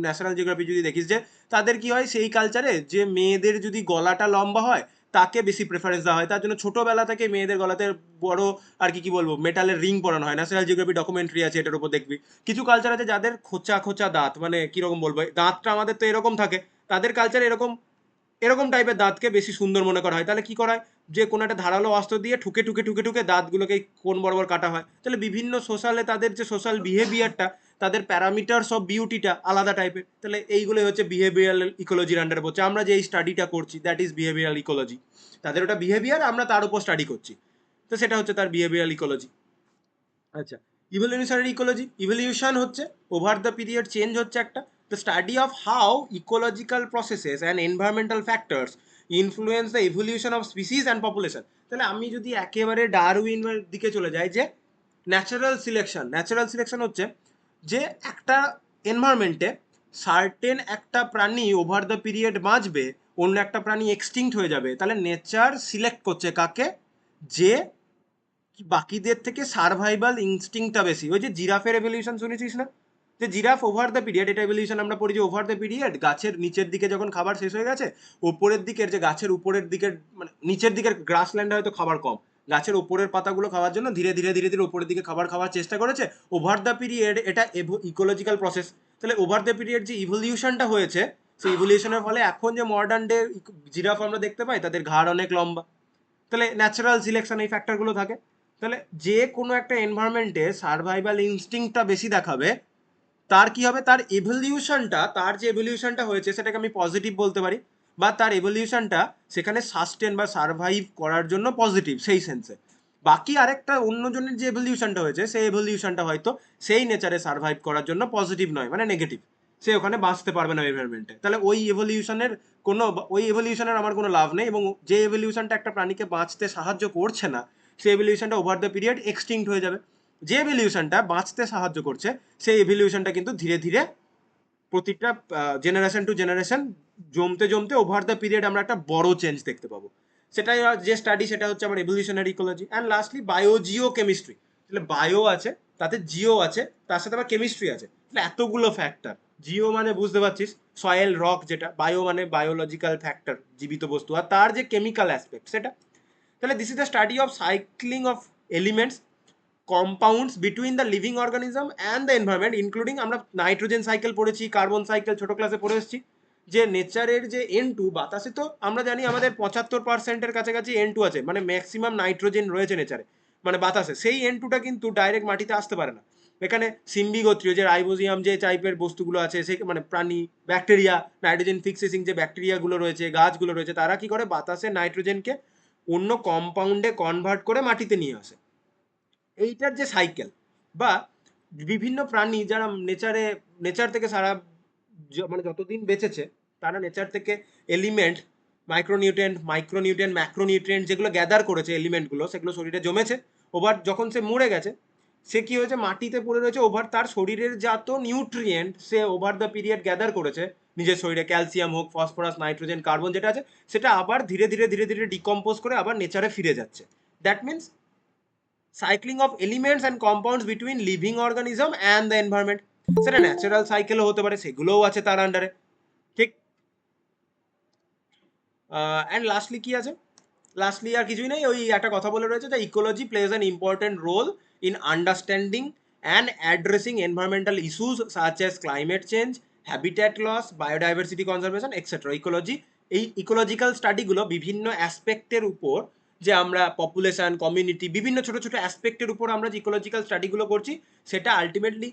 ন্যাশনাল জিওগ্রাফি যদি দেখিস যে তাদের কি হয় সেই কালচারে যে মেয়েদের যদি গলাটা লম্বা হয় তাকে বেশি প্রেফারেন্স দেওয়া হয়, তার জন্য ছোটবেলা থেকে মেয়েদের গলাতে বড় আর কি কি বলবো মেটালের রিং পরানো হয়। ন্যাশনাল জিওগ্রাফি ডকুমেন্টারি আছে এটার উপর দেখবি। কিছু কালচার আছে যাদের খোঁচা খোঁচা দাঁত, মানে কিরকম বলবো, দাঁতটা আমাদের তো এরকম থাকে, তাদের কালচারে এরকম এরকম টাইপের দাঁতকে বেশি সুন্দর মনে করা হয়। তাহলে কি করা হয়, যে কোনো একটা ধারালো অস্ত্র দিয়ে ঠুকে ঠুকে ঠুকে ঠুকে দাঁতগুলোকে কোণ বরাবর কাটা হয়। তাহলে বিভিন্ন সোশ্যালে তাদের যে সোশ্যাল বিহেভিয়ারটা, তাদের প্যারামিটার্স অফ বিউটিটা আলাদা টাইপের। তাহলে এইগুলোই হচ্ছে বিহেভিয়ারাল ইকোলজির আন্ডারে পড়ছে। আমরা যে এই স্টাডিটা করছি দ্যাট ইজ বিহেভিয়ারাল ইকোলজি। তাদের ওটা বিহেভিয়ার, আমরা তার উপর স্টাডি করছি, তো সেটা হচ্ছে তার বিহেভিয়ারাল ইকোলজি। আচ্ছা, ইভলিউশনারি ইকোলজি, ইভলিউশন হচ্ছে ওভার দ্য পিরিয়ড চেঞ্জ হচ্ছে একটা, the study of how ecological processes and environmental factors influence the evolution of species and population. তাহলে আমি যদি একেবারে ডারউইনের দিকে চলে যাই, যে ন্যাচারাল সিলেকশন হচ্ছে যে একটা এনভায়রনমেন্টে সার্টেন একটা প্রাণী ওভার দ্য পিরিয়ড বাঁচবে, অন্য একটা প্রাণী এক্সটিংক্ট হয়ে যাবে, তাহলে নেচার সিলেক্ট করছে কাকে, যে বাকিদের থেকে সার্ভাইভাল ইনস্টিংটা বেশি। ওই যে জিরাফের এভলিউশন শুনেছিস না, যে জিরাফ ওভার দ্য পিরিয়ড, এটা এভলিউশন আমরা পড়ি যে ওভার দ্য পিরিয়ড গাছের নিচের দিকে যখন খাবার শেষ হয়ে গেছে, ওপরের দিকের যে গাছের উপরের দিকের মানে নিচের দিকের গ্রাসল্যান্ডে হয়তো খাবার কম, গাছের ওপরের পাতাগুলো খাওয়ার জন্য ধীরে ধীরে ধীরে ধীরে উপরের দিকে খাবার খাওয়ার চেষ্টা করেছে। ওভার দ্য পিরিয়ড এটা ইকোলজিক্যাল প্রসেস। তাহলে ওভার দ্য পিরিয়ড যে ইভলিউশনটা হয়েছে, সেই ইভলিউশনের ফলে এখন যে মডার্ন ডে জিরাফ আমরা দেখতে পাই তাদের ঘাড় অনেক লম্বা। তাহলে ন্যাচারাল সিলেকশন এই ফ্যাক্টরগুলো থাকে। তাহলে যে কোনো একটা এনভায়রনমেন্টে সার্ভাইভাল ইনস্টিংক্টটা বেশি দেখাবে, তার কি হবে, তার এভলিউশনটা, তার যে এভলিউশনটা হয়েছে সেটাকে আমি পজিটিভ বলতে পারি, বা তার এভলিউশনটা সেখানে সাস্টেন বা সার্ভাইভ করার জন্য পজিটিভ সেই সেন্সে। বাকি আরেকটা অন্যজনের যে এভলিউশনটা হয়েছে সেই এভলিউশনটা হয়তো সেই নেচারে সার্ভাইভ করার জন্য পজিটিভ নয়, মানে নেগেটিভ, সে ওখানে বাঁচতে পারবে না এনভায়রনমেন্টে। তাহলে ওই এভলিউশনের আমার কোনো লাভ নেই, এবং যে এভলিউশনটা একটা প্রাণীকে বাঁচতে সাহায্য করছে না সেই এভলিউশনটা ওভার দ্য পিরিয়ড এক্সটিংক্ট হয়ে যাবে। যে এভলিউশনটা বাঁচতে সাহায্য করছে সেই এভলিউশনটা কিন্তু ধীরে ধীরে প্রতিটা জেনারেশন টু জেনারেশন জমতে জমতে ওভার দ্য পিরিয়ড আমরা একটা বড় চেঞ্জ দেখতে পাবো। সেটাই যে স্টাডি, সেটা হচ্ছে আমার evolutionary ecology. And lastly biogeochemistry. তাহলে বায়ো আছে, তাতে জিও আছে, তার সাথে আবার কেমিস্ট্রি আছে। তাহলে এতগুলো ফ্যাক্টর, জিও মানে বুঝতে পারছিস সয়েল রক যেটা, বায়ো মানে বায়োলজিক্যাল ফ্যাক্টর জীবিত বস্তু, আর তার যে কেমিক্যাল অ্যাসপেক্ট সেটা। তাহলে this is the study of cycling of elements compounds between the living organism and the environment, including আমরা নাইট্রোজেন সাইকেল পড়েছি, কার্বন সাইকেল ছোট ক্লাসে পড়ে এসেছি। যে নেচারের যে N2 বাতাসে, তো আমরা জানি আমাদের 75%-এর কাছাকাছি N2 আছে, মানে ম্যাক্সিমাম নাইট্রোজেন রয়েছে নেচারে, মানে বাতাসে। সেই N2টা কিন্তু ডাইরেক্ট মাটিতে আসতে পারে না। এখানে সিম্বি গোত্রীয় যে রাইবোজিয়াম যে টাইপের বস্তুগুলো আছে, সেই মানে প্রাণী, ব্যাকটেরিয়া, নাইট্রোজেন ফিক্সিং যে ব্যাকটেরিয়াগুলো রয়েছে, গাছগুলো রয়েছে, তারা কি করে বাতাসে নাইট্রোজেনকে অন্য কম্পাউন্ডে কনভার্ট করে মাটিতে নিয়ে আসে। এইটার যে সাইকেল, বা বিভিন্ন প্রাণী যারা নেচার থেকে মানে যতদিন বেঁচেছে, তারা নেচার থেকে এলিমেন্ট, মাইক্রোনিউট্রিয়েন্ট ম্যাক্রোনিউট্রিয়েন্ট যেগুলো গ্যাদার করেছে এলিমেন্টগুলো, সেগুলো শরীরে জমেছে। ওভার যখন সে মরে গেছে, সে কি হয়েছে, মাটিতে পড়ে রয়েছে। ওভার তার শরীরের যত nutrient say over the period gather করেছে নিজের শরীরে, ক্যালসিয়াম হোক, ফসফরাস, নাইট্রোজেন, কার্বন যেটা আছে, সেটা আবার ধীরে ধীরে ধীরে ধীরে ডিকম্পোজ করে আবার নেচারে ফিরে যাচ্ছে। That means cycling of elements and compounds between living organism and the environment. সেটা ন্যাচারাল সাইকেলও হতে পারে, সেগুলোও আছে তার আন্ডারে, ঠিক। অ্যান্ড লাস্টলি কি আছে, লাস্টলি আর কিছুই নেই, ওই একটা কথা বলে রয়েছে যে ecology plays an important role in understanding and addressing environmental issues such as climate change, habitat loss, biodiversity conservation etcetera. এই ইকোলজিক্যাল স্টাডিগুলো বিভিন্ন অ্যাসপেক্টের উপর, যে আমরা পপুলেশন, কমিউনিটি, বিভিন্ন ছোট ছোট অ্যাসপেক্টের উপর আমরা যে ইকোলজিক্যাল স্টাডিগুলো করছি, সেটা আলটিমেটলি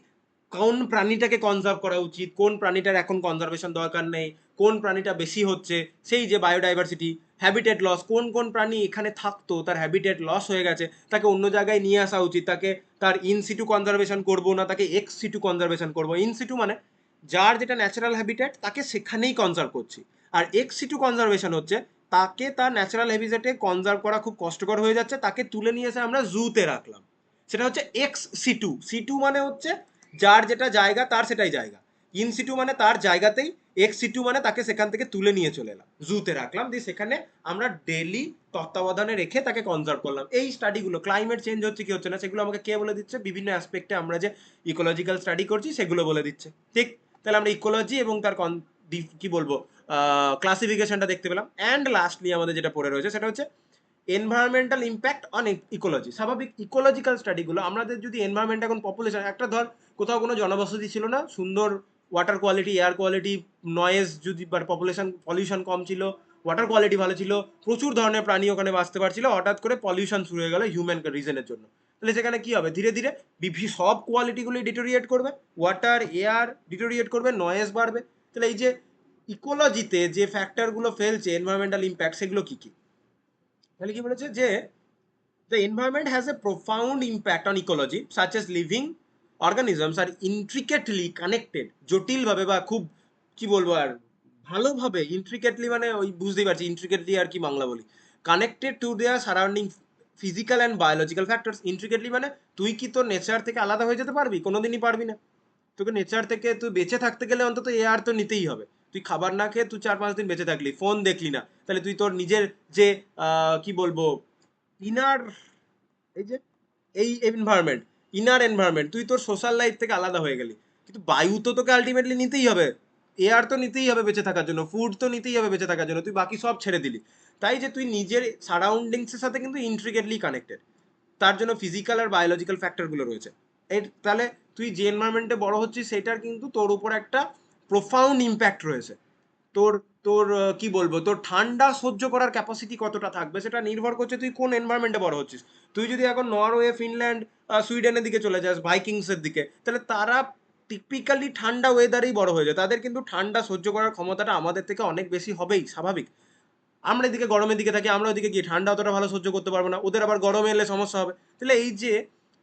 কোন প্রাণীটাকে কনজার্ভ করা উচিত, কোন প্রাণীটার এখন কনজারভেশন দরকার নেই, কোন প্রাণীটা বেশি হচ্ছে, সেই যে বায়োডাইভার্সিটি, হ্যাবিটেট লস, কোন কোন প্রাণী এখানে থাকতো তার হ্যাবিটেট লস হয়ে গেছে, তাকে অন্য জায়গায় নিয়ে আসা উচিত, তাকে তার ইন সিটু কনজারভেশন করবো না তাকে এক্স সিটু কনজারভেশন করবো। ইন সিটু মানে যার যেটা ন্যাচারাল হ্যাবিটেট তাকে সেখানেই কনজার্ভ করছি, আর এক্স সিটু কনজারভেশন হচ্ছে তাকে তার ন্যাচারাল হ্যাবিটেটে কনজার্ভ করা খুব কষ্টকর হয়ে যাচ্ছে, তাকে তুলে নিয়ে এসে আমরা জুতে রাখলাম। সেটা হচ্ছে এক্স সিটু। সিটু মানে হচ্ছে যার যেটা জায়গা তার সেটাই জায়গা, ইন সিটু মানে তার জায়গাতেই এক্স সিটু মানে তাকে সেখান থেকে তুলে নিয়ে চলে এলাম, জুতে রাখলাম, দিয়ে সেখানে আমরা ডেলি তত্ত্বাবধানে রেখে তাকে কনজার্ভ করলাম। এই স্টাডিগুলো ক্লাইমেট চেঞ্জ হচ্ছে কি হচ্ছে না সেগুলো আমাকে কে বলে দিচ্ছে? বিভিন্ন অ্যাসপেক্টে আমরা যে ইকোলজিক্যাল স্টাডি করছি সেগুলো বলে দিচ্ছে। ঠিক, তাহলে আমরা ইকোলজি এবং তার কি বলবো ক্লাসিফিকেশনটা দেখতে পেলাম। অ্যান্ড লাস্টলি আমাদের যেটা পড়ে রয়েছে সেটা হচ্ছে এনভায়রনমেন্টাল ইম্প্যাক্ট অন ইকোলজি। স্বাভাবিক ইকোলজিক্যাল স্টাডিগুলো আমাদের যদি এনভায়রনমেন্ট এখন পপুলেশন একটা ধর কোথাও কোনো জনবসতি ছিল না, সুন্দর water quality, air quality, noise যদি বা পপুলেশন পলিউশন কম ছিল, ওয়াটার কোয়ালিটি ভালো ছিল, প্রচুর ধরনের প্রাণী ওখানে বাঁচতে পারছিল, হঠাৎ করে পলিউশন শুরু হয়ে গেল হিউম্যান রিজনের জন্য, তাহলে সেখানে কি হবে? ধীরে ধীরে সব কোয়ালিটিগুলি ডিটোরিয়েট করবে, ওয়াটার এয়ার ডিটোরিয়েট করবে, নয়েজ বাড়বে। তাহলে এই যে ইকোলজিতে যে ফ্যাক্টরগুলো ফেলছে এনভায়রনমেন্টাল ইম্প্যাক্ট, সেগুলো কি কি? তাহলে কি বলেছে যে the environment has a profound impact on ecology such as living organisms are intricately connected, জটিল ভাবে বা খুব কি বলবো আর ভালোভাবে, ইন্ট্রিকেটলি মানে ওই বুঝতেই পারছি ইন্ট্রিকেটলি আর কি বাংলা বলি, connected to their surrounding physical and biological factors. Intricately মানে তুই কি তোর নেচার থেকে আলাদা হয়ে যেতে পারবি? কোনোদিনই পারবি না। তোকে নেচার থেকে তুই বেঁচে থাকতে গেলে অন্তত এয়ার তো নিতেই হবে। তুই খাবার না খেয়ে তুই 4-5 দিন বেঁচে থাকলি, ফোন দেখলি না, তাহলে তুই তোর নিজের যে কি বলবো ইনার, এই যে এই এনভায়রনমেন্ট, ইনার এনভায়রনমেন্ট, তুই তোর সোশ্যাল লাইফ থেকে আলাদা হয়ে গেলি। কিন্তু বায়ু তো তোকে আলটিমেটলি নিতেই হবে, এয়ার তো নিতেই হবে বেঁচে থাকার জন্য, ফুড তো নিতেই হবে বেঁচে থাকার জন্য, তুই বাকি সব ছেড়ে দিলি। তাই যে তুই নিজের সারাউন্ডিংসের সাথে কিন্তু ইন্ট্রিকেটলি কানেক্টেড, তার জন্য ফিজিক্যাল আর বায়োলজিক্যাল ফ্যাক্টরগুলো রয়েছে। এর তাহলে তুই যে এনভায়রনমেন্টে বড় হচ্ছিস সেটার কিন্তু তোর উপর একটা প্রোফাউন্ড ইম্প্যাক্ট রয়েছে। তোর তোর কি বলবো, তোর ঠান্ডা সহ্য করার ক্যাপাসিটি কতটা থাকবে সেটা নির্ভর করছে তুই কোন এনভায়রনমেন্টে বড় হচ্ছিস। তুই যদি এখন নরওয়ে, ফিনল্যান্ড, সুইডেনের দিকে চলে যাস, ভাইকিংসের দিকে, তাহলে তারা টিপিক্যালি ঠান্ডা ওয়েদারেই বড় হয়ে যায়, তাদের কিন্তু ঠান্ডা সহ্য করার ক্ষমতাটা আমাদের থেকে অনেক বেশি হবেই, স্বাভাবিক। আমরা এদিকে গরমের দিকে থাকি, আমরা ওদিকে গিয়ে ঠান্ডা অতটা ভালো সহ্য করতে পারবো না, ওদের আবার গরমে এলে সমস্যা হবে। তাহলে এই যে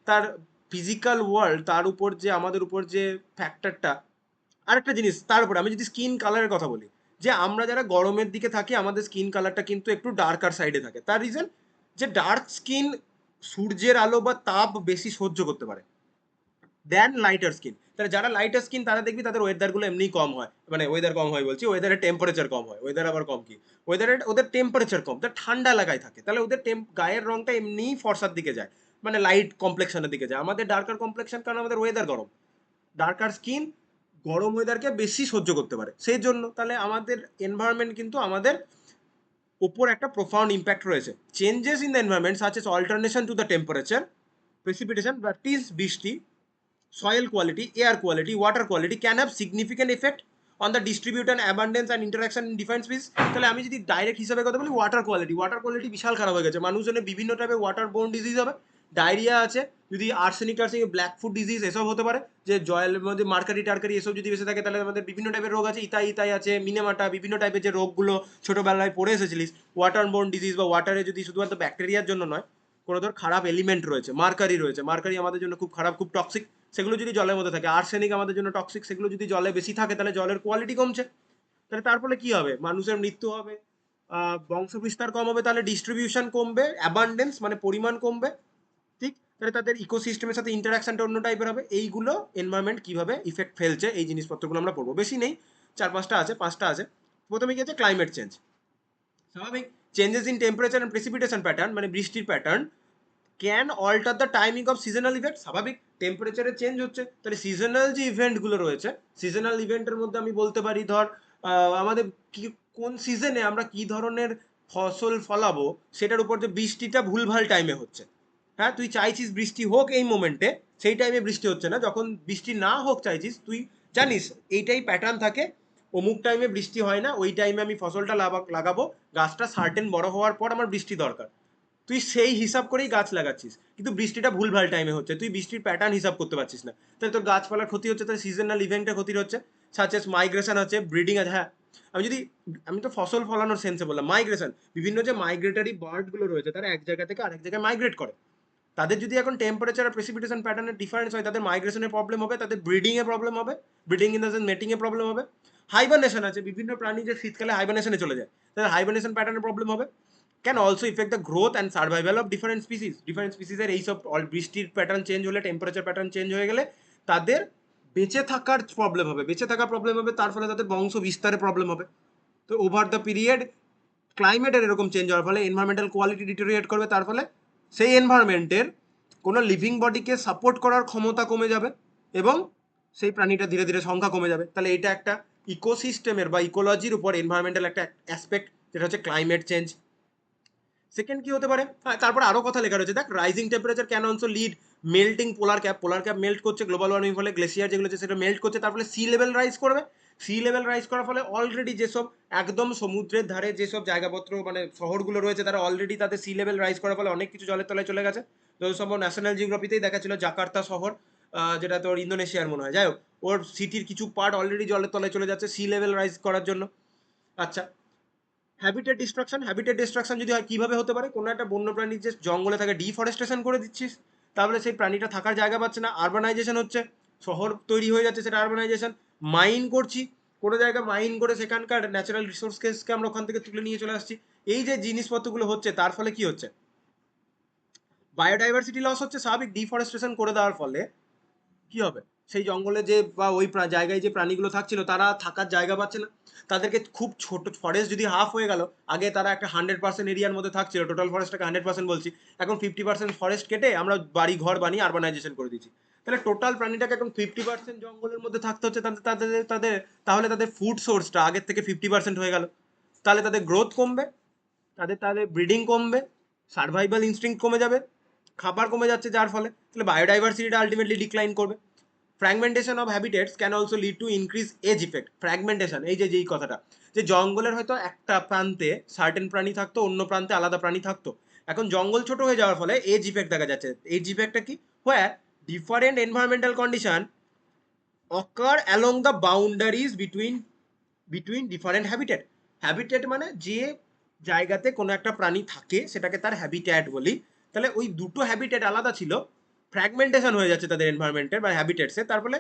তার ফিজিক্যাল ওয়ার্ল্ড, তার উপর যে আমাদের উপর যে ফ্যাক্টরটা। আরেকটা জিনিস তার উপরে আমি যদি স্কিন কালারের কথা বলি, যে আমরা যারা গরমের দিকে থাকি আমাদের স্কিন কালারটা কিন্তু একটু ডার্কার সাইডে থাকে, তার রিজন যে ডার্ক স্কিন সূর্যের আলো বা তাপ বেশি সহ্য করতে পারে দেন লাইটার স্কিন। তাহলে যারা লাইটার স্কিন তারা দেখবি তাদের ওয়েদারগুলো এমনিই কম হয়, মানে ওয়েদার কম হয় বলছি, ওয়েদারের টেম্পারেচার কম হয়, ওয়েদার আবার কম কি, ওয়েদারের ওদের টেম্পারেচার কম, তার ঠান্ডা এলাকায় থাকে, তাহলে ওদের গায়ের রংটা এমনিই ফর্সার দিকে যায়, মানে লাইট কমপ্লেকশনের দিকে যায়। আমাদের ডার্কার কমপ্লেকশন কারণ আমাদের ওয়েদার গরম, ডার্কার স্কিন গরম ওয়েদারকে বেশি সহ্য করতে পারে, সেই জন্য তাহলে আমাদের এনভায়রনমেন্ট কিন্তু আমাদের ওপর একটা প্রোফাউন্ড ইম্প্যাক্ট রয়েছে। Changes in the environment such as alternation to the temperature, precipitation that is বৃষ্টি, soil quality, air quality, water quality can have significant effect on the distribution, abundance and interaction in different species। তাহলে আমি যদি ডাইরেক্ট হিসাবে কথা বলি, ওয়াটার কোয়ালিটি বিশাল খারাপ হয়ে গেছে, মানুষজনের বিভিন্ন টাইপের ওয়াটার বোর্ন ডিজিজ হবে, ডায়রিয়া আছে, যদি আর্সেনিক ব্ল্যাক ফুড ডিজিজ এসব হতে পারে, যে জলের মধ্যে মার্কারি টার্কারি এসব যদি বেঁচে থাকে তাহলে আমাদের বিভিন্ন টাইপের রোগ আছে, ইতাই ইতাই আছে, মিনেমাটা, বিভিন্ন টাইপের যে রোগগুলো ছোটবেলায় পড়ে এসেছিলিস, ওয়াটার বোর্ন ডিজিজ বা ওয়াটারে যদি শুধুমাত্র ব্যাকটেরিয়ার জন্য নয়, কোনো ধর খারাপ এলিমেন্ট রয়েছে, মার্কারি রয়েছে, মার্কারি আমাদের জন্য খুব খারাপ, খুব টক্সিক, সেগুলো যদি জলের মধ্যে থাকে, আর্সেনিক আমাদের জন্য টক্সিক, সেগুলো যদি জলে বেশি থাকে তাহলে জলের কোয়ালিটি কমছে, তাহলে তার ফলে কি হবে? মানুষের মৃত্যু হবে, বংশ বিস্তার কম হবে, তাহলে ডিস্ট্রিবিউশন কমবে, অ্যাবান্ডেন্স মানে পরিমাণ কমবে, ঠিক, তাহলে তাদের ইকোসিস্টেমের সাথে ইন্টারাকশনটা অন্য টাইপের হবে। এইগুলো এনভায়রনমেন্ট কিভাবে ইফেক্ট ফেলছে এই জিনিসপত্রগুলো আমরা পড়বো, বেশি নেই, 4-5টা আছে, 5টা আছে। প্রথমে কি আছে? Climate change. স্বাভাবিক changes in temperature and precipitation pattern, মানে বৃষ্টির pattern can alter the timing of seasonal event. স্বাভাবিক টেম্পারেচারে চেঞ্জ হচ্ছে, তাহলে সিজনাল যে ইভেন্টগুলো রয়েছে, সিজনাল ইভেন্টের মধ্যে আমি বলতে পারি ধর আমাদের কি কোন সিজনে আমরা কি ধরনের ফসল ফলাবো সেটার উপর যে বৃষ্টিটা ভুলভাল টাইমে হচ্ছে। হ্যাঁ, তুই চাইছিস বৃষ্টি হোক এই মোমেন্টে, সেই টাইমে বৃষ্টি হচ্ছে না, যখন বৃষ্টি না হোক চাইছিস তুই জানিস এইটাই প্যাটার্ন থাকে, অমুক টাইমে বৃষ্টি হয় না, ওই টাইমে আমি ফসলটা লাগাবো, গাছটা সার্টেন বড় হওয়ার পর আমার বৃষ্টি দরকার, তুই সেই হিসাব করেই গাছ লাগাচ্ছিস, কিন্তু বৃষ্টিটা ভুলভাল টাইমে হচ্ছে, তুই বৃষ্টির প্যাটার্ন হিসাব করতে পারছিস না, তাহলে তোর গাছপালার ক্ষতি হচ্ছে, তাহলে সিজনাল ইভেন্টের ক্ষতি হচ্ছে, সাচেস মাইগ্রেশন আছে, ব্রিডিং আছে। হ্যাঁ, আমি যদি আমি তো ফসল ফলানোর সেন্সে বললাম, মাইগ্রেশন, বিভিন্ন যে মাইগ্রেটারি বার্ডগুলো রয়েছে তারা এক জায়গা থেকে আরেক জায়গায় মাইগ্রেট করে, তাদের যদি এখন টেম্পারেচার আর প্রেসিপিটেশন প্যাটার্নের ডিফারেন্স হয় তাদের মাইগ্রেশনের প্রবলেম হবে, তাদের ব্রিডিংয়ে প্রবলেম হবে, ব্রিডিং ইন দ্য সেন্স মেটিংয়ে প্রবলেম হবে। হাইবারনেশন আছে, বিভিন্ন প্রাণী যে শীতকালে হাইবারনেশনে চলে যায়, তাদের হাইবারনেশন প্যাটার্নের প্রবলেম হবে, can also effect the growth and survival of different species. Different স্পিসিসের এইসব বৃষ্টির প্যাটার্ন চেঞ্জ হলে, টেম্পারেচার প্যাটার্ন চেঞ্জ হয়ে গেলে তাদের বেঁচে থাকার প্রবলেম হবে, বেঁচে থাকার প্রবলেম হবে, তার ফলে তাদের বংশ বিস্তারে প্রবলেম হবে। তো ওভার দ্য পিরিয়ড ক্লাইমেটের এরকম চেঞ্জ হওয়ার ফলে এনভায়রনমেন্টাল কোয়ালিটি ডিটোরিয়েট করবে, তার ফলে সেই এনভায়রনমেন্টের কোনো লিভিং বডিকে সাপোর্ট করার ক্ষমতা কমে যাবে এবং সেই প্রাণীটা ধীরে ধীরে সংখ্যা কমে যাবে। তাহলে এটা একটা ইকোসিস্টেমের বা ইকোলজির উপর এনভায়রনমেন্টাল একটা অ্যাসপেক্ট, যেটা হচ্ছে ক্লাইমেট চেঞ্জ। সেকেন্ড কি হতে পারে, হ্যাঁ তারপরে আরো কথা লেখা রয়েছে, দেখ rising temperature can also lead melting polar cap melt করছে, গ্লোবাল ওয়ার্মিং ফলে গ্লেসিয়ার যেগুলো আছে সেটা মেল্ট করছে, তার ফলে সি লেভেল রাইজ করবে। সি লেভেল রাইজ করার ফলে অলরেডি যেসব একদম সমুদ্রের ধারে যেসব জায়গাপত্র মানে শহরগুলো রয়েছে, তারা অলরেডি তাদের সি লেভেল রাইজ করার ফলে অনেক কিছু জলের তলায় চলে গেছে। যত সম্ভব ন্যাশনাল জিওগ্রাফিতেই দেখা ছিল জাকার্তা শহর, যেটা তোর ইন্দোনেশিয়ার মনে হয়, যাই হোক ওর সিটির কিছু পার্ট অলরেডি জলের তলায় চলে যাচ্ছে সি লেভেল রাইজ করার জন্য। আচ্ছা, হ্যাবিটেট ডিস্ট্রাকশন যদি হয় কিভাবে হতে পারে, কোনো একটা বন্যপ্রাণীর যে জঙ্গলে থাকে ডিফরেস্টেশন করে দিচ্ছিস, তাহলে সেই প্রাণীটা থাকার জায়গা পাচ্ছে না, আরবানাইজেশন হচ্ছে, শহর তৈরি হয়ে যাচ্ছে, সেটা আরবানাইজেশন। মাইন করছি, কোনো জায়গায় মাইন করে সেখানকার ন্যাচারাল রিসোর্সকে আমরা ওখান থেকে তুলে নিয়ে চলে আসছি। এই যে জিনিসপত্রগুলো হচ্ছে তার ফলে কি হচ্ছে, বায়োডাইভার্সিটি লস হচ্ছে স্বাভাবিক। ডিফরেস্টেশন করে দেওয়ার ফলে কি হবে, সেই জঙ্গলে যে বা ওই জায়গায় যে প্রাণীগুলো থাকছিল তারা থাকার জায়গা পাচ্ছে না, তাদেরকে খুব ছোট ফরেস্ট যদি হাফ হয়ে গেল, আগে তারা একটা 100% এরিয়ার মধ্যে থাকছিল, টোটাল ফরেস্টটাকে 100% বলছি, এখন 50% ফরেস্ট কেটে আমরা বাড়ি ঘর বানিয়ে আরবানাইজেশন করে দিচ্ছি। তাহলে টোটাল প্রাণীটাকে এখন 50% জঙ্গলের মধ্যে থাকতে হচ্ছে, তাদের তাদের তাদের তাহলে তাদের ফুড সোর্সটা আগের থেকে 50% হয়ে গেল, তাহলে তাদের গ্রোথ কমবে, তাদের তাদের ব্রিডিং কমবে, সার্ভাইভাল ইনস্টিংক্ট কমে যাবে, খাবার কমে যাচ্ছে, যার ফলে তাহলে বায়োডাইভার্সিটিটা আলটিমেটলি ডিক্লাইন করবে। Fragmentation of habitats can also lead to increase edge effect. Fragmentation, এই যে যেই কথাটা, যে জঙ্গলের হয়তো একটা প্রান্তে সার্টেন প্রাণী থাকতো, অন্য প্রান্তে আলাদা প্রাণী থাকতো, এখন জঙ্গল ছোট হয়ে যাওয়ার ফলে এজ ইফেক্ট দেখা যাচ্ছে। এজ ইফেক্টটা কি, where different environmental condition occur along the boundaries between different habitat. Habitat মানে যে জায়গাতে কোনো একটা প্রাণী থাকে সেটাকে তার হ্যাবিট্যাট বলি। তাহলে ওই দুটো হ্যাবিটেট আলাদা ছিল, ফ্র্যাগমেন্টেশন হয়ে যাচ্ছে তাদের এনভায়রনমেন্টের বা হ্যাবিটেটসে, তার ফলে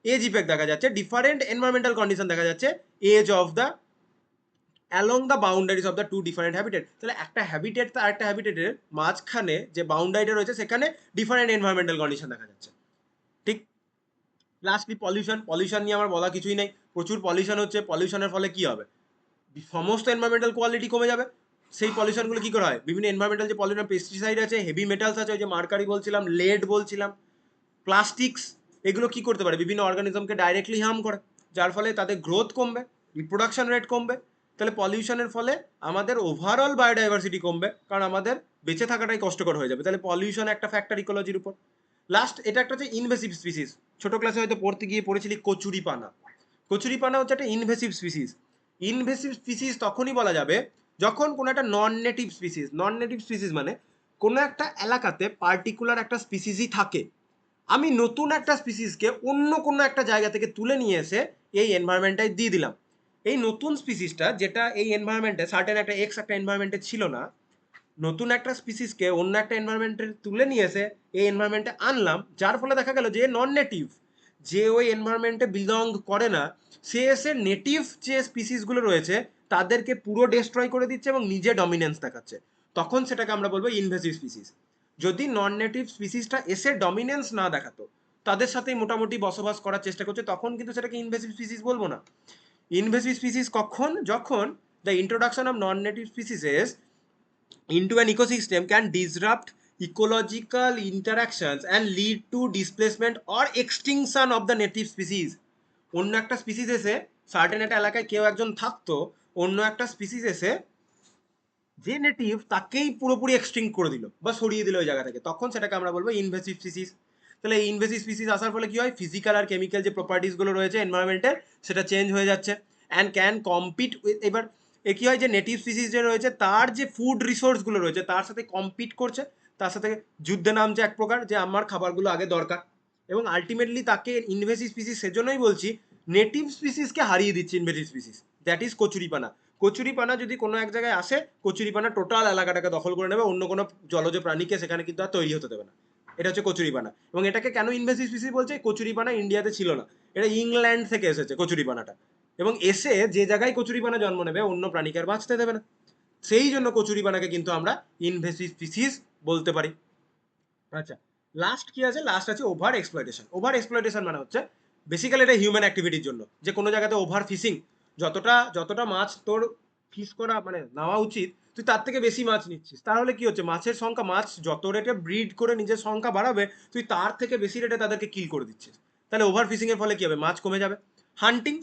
এজ ইফেক্ট দেখা যাচ্ছে, ডিফারেন্ট এনভায়রনমেন্টাল কন্ডিশন দেখা যাচ্ছে, edge of the along the boundaries of the two different habitat. তাহলে একটা হ্যাবিটেট তো আরেকটা হ্যাবিটেটের মাঝখানে যে বাউন্ডারিটা রয়েছে সেখানে ডিফারেন্ট এনভায়রনমেন্টাল কন্ডিশন দেখা যাচ্ছে, ঠিক। লাস্টলি পলিউশন নিয়ে আমার বলা কিছুই নেই, প্রচুর পলিউশন হচ্ছে, পলিউশনের ফলে কি হবে, সমস্ত এনভায়রনমেন্টাল কোয়ালিটি কমে যাবে। সেই পলিউশনগুলো কি করে হয়, বিভিন্ন এনভায়রনমেন্টাল যে পলিউশন, পেস্টিসাইড আছে, হেভি মেটালস আছে, ওই যে মার্কারি বলছিলাম, লেড বলছিলাম, প্লাস্টিক্স, এগুলো কি করতে পারে, বিভিন্ন অর্গানিজমকে ডাইরেক্টলি হার্ম করে, যার ফলে তাদের গ্রোথ কমবে, রিপ্রোডাকশন রেট কমবে। তাহলে পলিউশনের ফলে আমাদের ওভারঅল বায়োডাইভার্সিটি কমবে, কারণ আমাদের বেঁচে থাকাটাই কষ্টকর হয়ে যাবে। তাহলে পলিউশন একটা ফ্যাক্টর ইকোলজির উপর। লাস্ট, এটা একটা হচ্ছে ইনভেসিভ স্পিসিস, ছোট ক্লাসে হয়তো পড়তে গিয়ে পড়েছিলি কচুরিপানা। কচুরিপানা হচ্ছে একটা ইনভেসিভ স্পিসিস। ইনভেসিভ স্পিসিস তখনই বলা যাবে যখন কোনো একটা নন নেটিভ স্পিসিস মানে কোনো একটা এলাকাতে পার্টিকুলার একটা স্পিসিসই থাকে, আমি নতুন একটা স্পিসিসকে অন্য কোনো একটা জায়গা থেকে তুলে নিয়ে এসে এই এনভায়রনমেন্টটায় দিয়ে দিলাম। এই নতুন স্পিসিসটা যেটা এই এনভায়রনমেন্টে সার্টেন একটা একটা এনভায়রনমেন্টে ছিল না, নতুন একটা স্পিসিসকে অন্য একটা এনভায়রনমেন্টে তুলে নিয়ে এসে এই এনভায়রনমেন্টে আনলাম, যার ফলে দেখা গেল যে নন নেটিভ, যে ওই এনভায়রনমেন্টে বিলং করে না, সে এসে নেটিভ যে স্পিসিসগুলো রয়েছে তাদেরকে পুরো ডিস্ট্রয় করে দিচ্ছে এবং নিজে ডমিনেন্স দেখাচ্ছে, তখন সেটাকে আমরা বলবো ইনভেসিভ স্পিসিস। যদি নন নেটিভ স্পিসিসটা এসে ডমিনেন্স না দেখাতো, তাদের সাথেই মোটামুটি বসবাস করার চেষ্টা করছে, তখন কিন্তু সেটাকে ইনভেসিভ স্পিসিস বলবো না। ইনভেসিভ স্পিসিস কখন, যখন the introduction of non native species into an ecosystem can disrupt ecological interactions and lead to displacement or extinction of the native species। অন্য একটা স্পিসিস এসে সার্টেন একটা এলাকায় কেউ একজন থাকতো, অন্য একটা স্পিসিস এসে যে নেটিভ তাকেই পুরোপুরি এক্সটিংক্ট করে দিল বা সরিয়ে দিল ওই জায়গা থেকে, তখন সেটাকে আমরা বলবো ইনভেসিভ স্পিসিস। তাহলে এই ইনভেসিভ স্পিসিস আসার ফলে কি হয়, ফিজিক্যাল আর কেমিক্যাল যে প্রপার্টিসগুলো রয়েছে এনভায়রনমেন্টের সেটা চেঞ্জ হয়ে যাচ্ছে অ্যান্ড ক্যান কম্পিট উইথ। এবার এ কি হয়, যে নেটিভ স্পিসিস যে রয়েছে তার যে ফুড রিসোর্সগুলো রয়েছে তার সাথে কম্পিট করছে, তার সাথে যুদ্ধে নামছে এক প্রকার, যে আমার খাবারগুলো আগে দরকার, এবং আলটিমেটলি তাকে ইনভেসিভ স্পিসিস সেজন্যই বলছি, নেটিভ স্পিসিসকে হারিয়ে দিচ্ছে ইনভেসিভ স্পিসিস, দ্যাট ইজ কচুরিপানা। কচুরিপানা যদি কোনো এক জায়গায় আসে, কচুরিপানা টোটাল এলাকাটাকে দখল করে নেবে, অন্য কোনো জলজ প্রাণীকে সেখানে কিন্তু আর তৈরি হতে দেবে না। এটা হচ্ছে কচুরিপানা। এবং এটাকে কেন ইনভেসিভ স্পিসিস বলছে, কচুরিপানা ইন্ডিয়াতে ছিল না, এটা ইংল্যান্ড থেকে এসেছে কচুরিপানাটা, এবং এসে যে জায়গায় কচুরিপানা জন্ম নেবে অন্য প্রাণীকে আর বাঁচতে দেবে না, সেই জন্য কচুরিপানাকে কিন্তু আমরা ইনভেসিভ স্পিসিস বলতে পারি। আচ্ছা, লাস্ট কি আছে, লাস্ট আছে ওভার এক্সপ্লয়টেশন। ওভার এক্সপ্লয়টেশন মানে হচ্ছে বেসিক্যালি এটা হিউম্যান অ্যাক্টিভিটির জন্য, যে কোনো জায়গাতে ওভার ফিশিং, যতটা যতটা মাছ তোর ফিশ করা মানে নেওয়া উচিত তুই তার থেকে বেশি মাছ নিচ্ছিস, তাহলে কি হচ্ছে মাছের সংখ্যা, মাছ যত রেটে ব্রিড করে নিজের সংখ্যা বাড়াবে তুই তার থেকে বেশি রেটে তাদেরকে কিল করে দিচ্ছিস। তাহলে ওভার ফিশিং এর ফলে কি হবে, মাছ কমে যাবে। হান্টিং,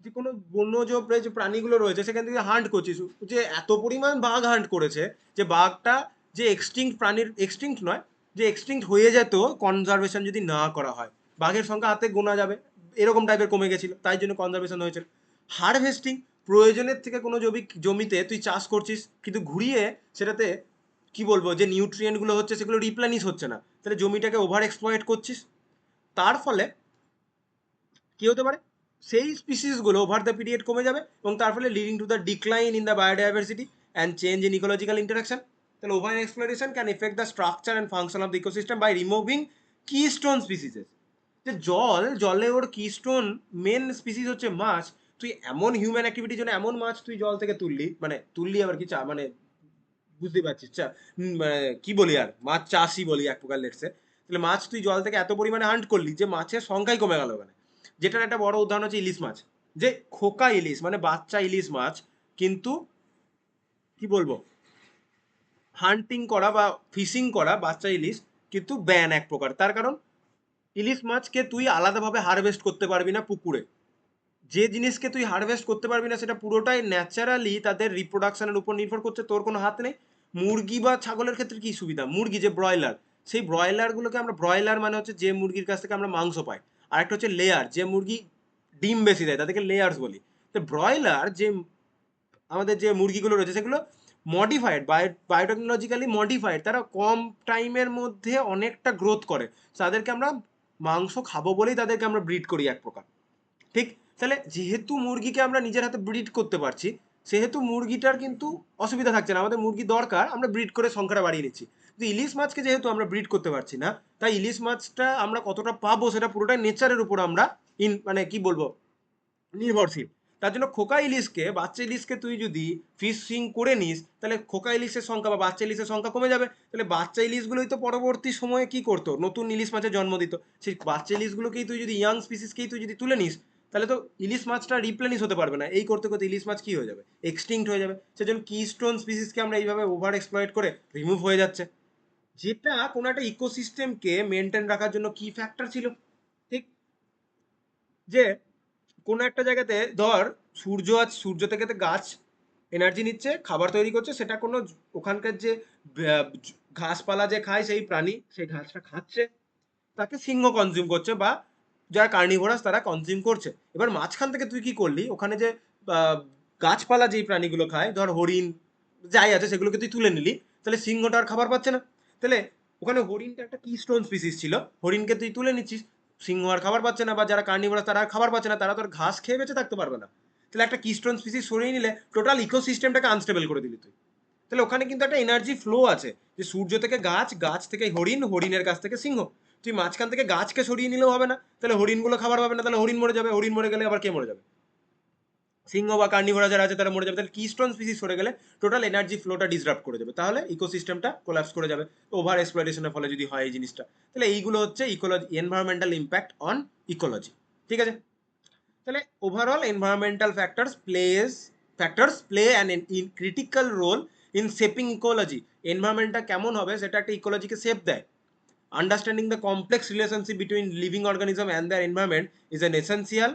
যে কোনো বন্যজ যে প্রাণীগুলো রয়েছে সেখান থেকে হান্ট করছিস, যে এত পরিমাণ বাঘ হান্ট করেছে যে বাঘটা যে এক্সটিংক্ট প্রাণীর, এক্সটিংক্ট নয়, যে এক্সটিংক্ট হয়ে যেত কনজারভেশন যদি না করা হয়, বাঘের সংখ্যা হাতে গোনা যাবে, এরকম টাইপের কমে গেছিল, তাই জন্য কনজারভেশন হয়েছিল। হারভেস্টিং, প্রয়োজনের থেকে কোনো জমিতে তুই চাষ করছিস কিন্তু ঘুরিয়ে সেটাতে কি বলবো যে নিউট্রিয়েন্টগুলো হচ্ছে সেগুলো রিপ্লেনিশ হচ্ছে না, তাহলে জমিটাকে ওভার এক্সপ্লয়েট করছিস। তার ফলে কি হতে পারে, সেই স্পিসিসগুলো ওভার দ্য পিরিয়ড কমে যাবে এবং তার ফলে leading to the decline in the biodiversity and change in ecological interaction. তাহলে over exploration can effect the structure and function of the ecosystem by removing keystone species. যে জলে ওর কিস্টোন মেন স্পিসিস হচ্ছে মাছ, তুই এমন হিউম্যান অ্যাক্টিভিটির জন্য এমন মাছ তুই জল থেকে তুললি আবার কি মানে বুঝতেই পারছিস মানে কি বলি আর, মাছ চাষই বলি এক প্রকার লেটসে। তাহলে মাছ তুই জল থেকে এত পরিমাণে হান্ট করলি যে মাছের সংখ্যাই কমে গেল ওখানে। যেটার একটা বড় উদাহরণ হচ্ছে ইলিশ মাছ, যে খোকা ইলিশ মানে বাচ্চা ইলিশ মাছ, কিন্তু কি বলবো হান্টিং করা বা ফিশিং করা বাচ্চা ইলিশ কিন্তু ব্যান এক প্রকার, তার কারণ ইলিশ মাছকে তুই আলাদাভাবে হারভেস্ট করতে পারবি না পুকুরে। যে জিনিসকে তুই হারভেস্ট করতে পারবি না সেটা পুরোটাই ন্যাচারালি তাদের রিপ্রোডাকশনের উপর নির্ভর করছে, তোর কোনো হাত নেই। মুরগি বা ছাগলের ক্ষেত্রে কি সুবিধা, মুরগি যে ব্রয়লার, সেই ব্রয়লারগুলোকে আমরা, ব্রয়লার মানে হচ্ছে যে মুরগির কাছ থেকে আমরা মাংস পাই, আর একটা হচ্ছে লেয়ার, যে মুরগি ডিম বেশি দেয় তাদেরকে লেয়ার্স বলি। তো ব্রয়লার যে আমাদের যে মুরগিগুলো রয়েছে সেগুলো মডিফাইড, বায়োটেকনোলজিক্যালি মডিফাইড, তারা কম টাইমের মধ্যে অনেকটা গ্রোথ করে, তাদেরকে আমরা মাংস খাবো বলেই তাদেরকে আমরা ব্রিড করি এক প্রকার, ঠিক? তাহলে যেহেতু মুরগিকে আমরা নিজের হাতে ব্রিড করতে পারছি সেহেতু মুরগিটার কিন্তু অসুবিধা থাকছে না, আমাদের মুরগি দরকার আমরা ব্রিড করে সংখ্যাটা বাড়িয়ে নিচ্ছি। কিন্তু ইলিশ মাছকে যেহেতু আমরা ব্রিড করতে পারছি না, তাই ইলিশ মাছটা আমরা কতটা পাবো সেটা পুরোটাই নেচারের উপর আমরা মানে কি বলবো নির্ভরশীল। তার জন্য খোকা ইলিশকে, বাচ্চা ইলিশকে তুই যদি ফিশিং করে নিস তাহলে খোকা ইলিশের সংখ্যা বা বাচ্চা ইলিশের সংখ্যা কমে যাবে, তাহলে বাচ্চা ইলিশগুলোই তো পরবর্তী সময়ে কি করতো, নতুন ইলিশ মাছের জন্ম দিত। সেই বাচ্চা ইলিশগুলোকেই তুই যদি ইয়াং স্পিসিসকেই তুই যদি তুলে নিস তাহলে তো ইলিশ মাছটা রিপ্লেনিশ হতে পারবে না, এই করতে করতে ইলিশ মাছ কি হয়ে যাবে, এক্সটিংক্ট হয়ে যাবে। সেজন্য কিস্টোন স্পিসিসকে আমরা এইভাবে ওভার এক্সপ্লয়েট করে রিমুভ হয়ে যাচ্ছে, যেটা কোনো একটা ইকোসিস্টেমকে মেনটেন রাখার জন্য কি ফ্যাক্টর ছিল, ঠিক? যে কোনো একটা জায়গাতে ধর সূর্য থেকে তো গাছ এনার্জি নিচ্ছে, খাবার তৈরি করছে, সেটা কোনো ওখানকার যে আহ, ঘাসপালা যে খায় সেই প্রাণী সেই ঘাসটা খাচ্ছে, তাকে সিংহ কনজিউম করছে বা যারা কার্নিভোরাস তারা কনজিউম করছে। এবার মাঝখান থেকে তুই কি করলি, ওখানে যে আহ, গাছপালা যেই প্রাণীগুলো খায় ধর হরিণ যাই আছে সেগুলোকে তুই তুলে নিলি, তাহলে সিংহটা আর খাবার পাচ্ছে না। তাহলে ওখানে হরিণটা একটা কি স্টোন স্পিসিস ছিল, হরিণকে তুই তুলে নিচ্ছিস, সিংহ আর খাবার পাচ্ছে না বা যারা কার্নিভোরাস তারা আর খাবার পাচ্ছে না, তারা তোর ঘাস খেয়ে বেঁচে থাকতে পারবে না। তাহলে একটা কিস্টোন স্পিসিস সরিয়ে নিলে টোটাল ইকোসিস্টেমটাকে আনস্টেবল করে দিলি তুই। তাহলে ওখানে কিন্তু একটা এনার্জি ফ্লো আছে, যে সূর্য থেকে গাছ, গাছ থেকে হরিণ, হরিণের কাছ থেকে সিংহ, তুই মাঝখান থেকে গাছকে সরিয়ে নিলেও হবে না, তাহলে হরিণগুলো খাবার পাবে না, তাহলে হরিণ মরে যাবে, হরিণ মরে গেলে আবার কে মরে যাবে, সিংহ বা কার্নিভোরা যারা আছে তারা মরে যাবে। তাহলে কিস্টোন স্পিসিস সরে গেলে টোটাল এনার্জি ফ্লোটা ডিসরাপ্ট করে যাবে, তাহলে ইকোসিস্টেমটা কোলাপস করে যাবে, ওভার এক্সপ্লয়টেশনের ফলে যদি হয় এই জিনিসটা। তাহলে এইগুলো হচ্ছে ecology, environmental impact on ecology, ঠিক আছে? তাহলে overall environmental factors play an in critical role in shaping ecology. এনভায়রনমেন্টটা কেমন হবে সেটা একটা ইকোলজিকে শেপ দেয়। Understanding the complex relationship between living organism and their environment is an essential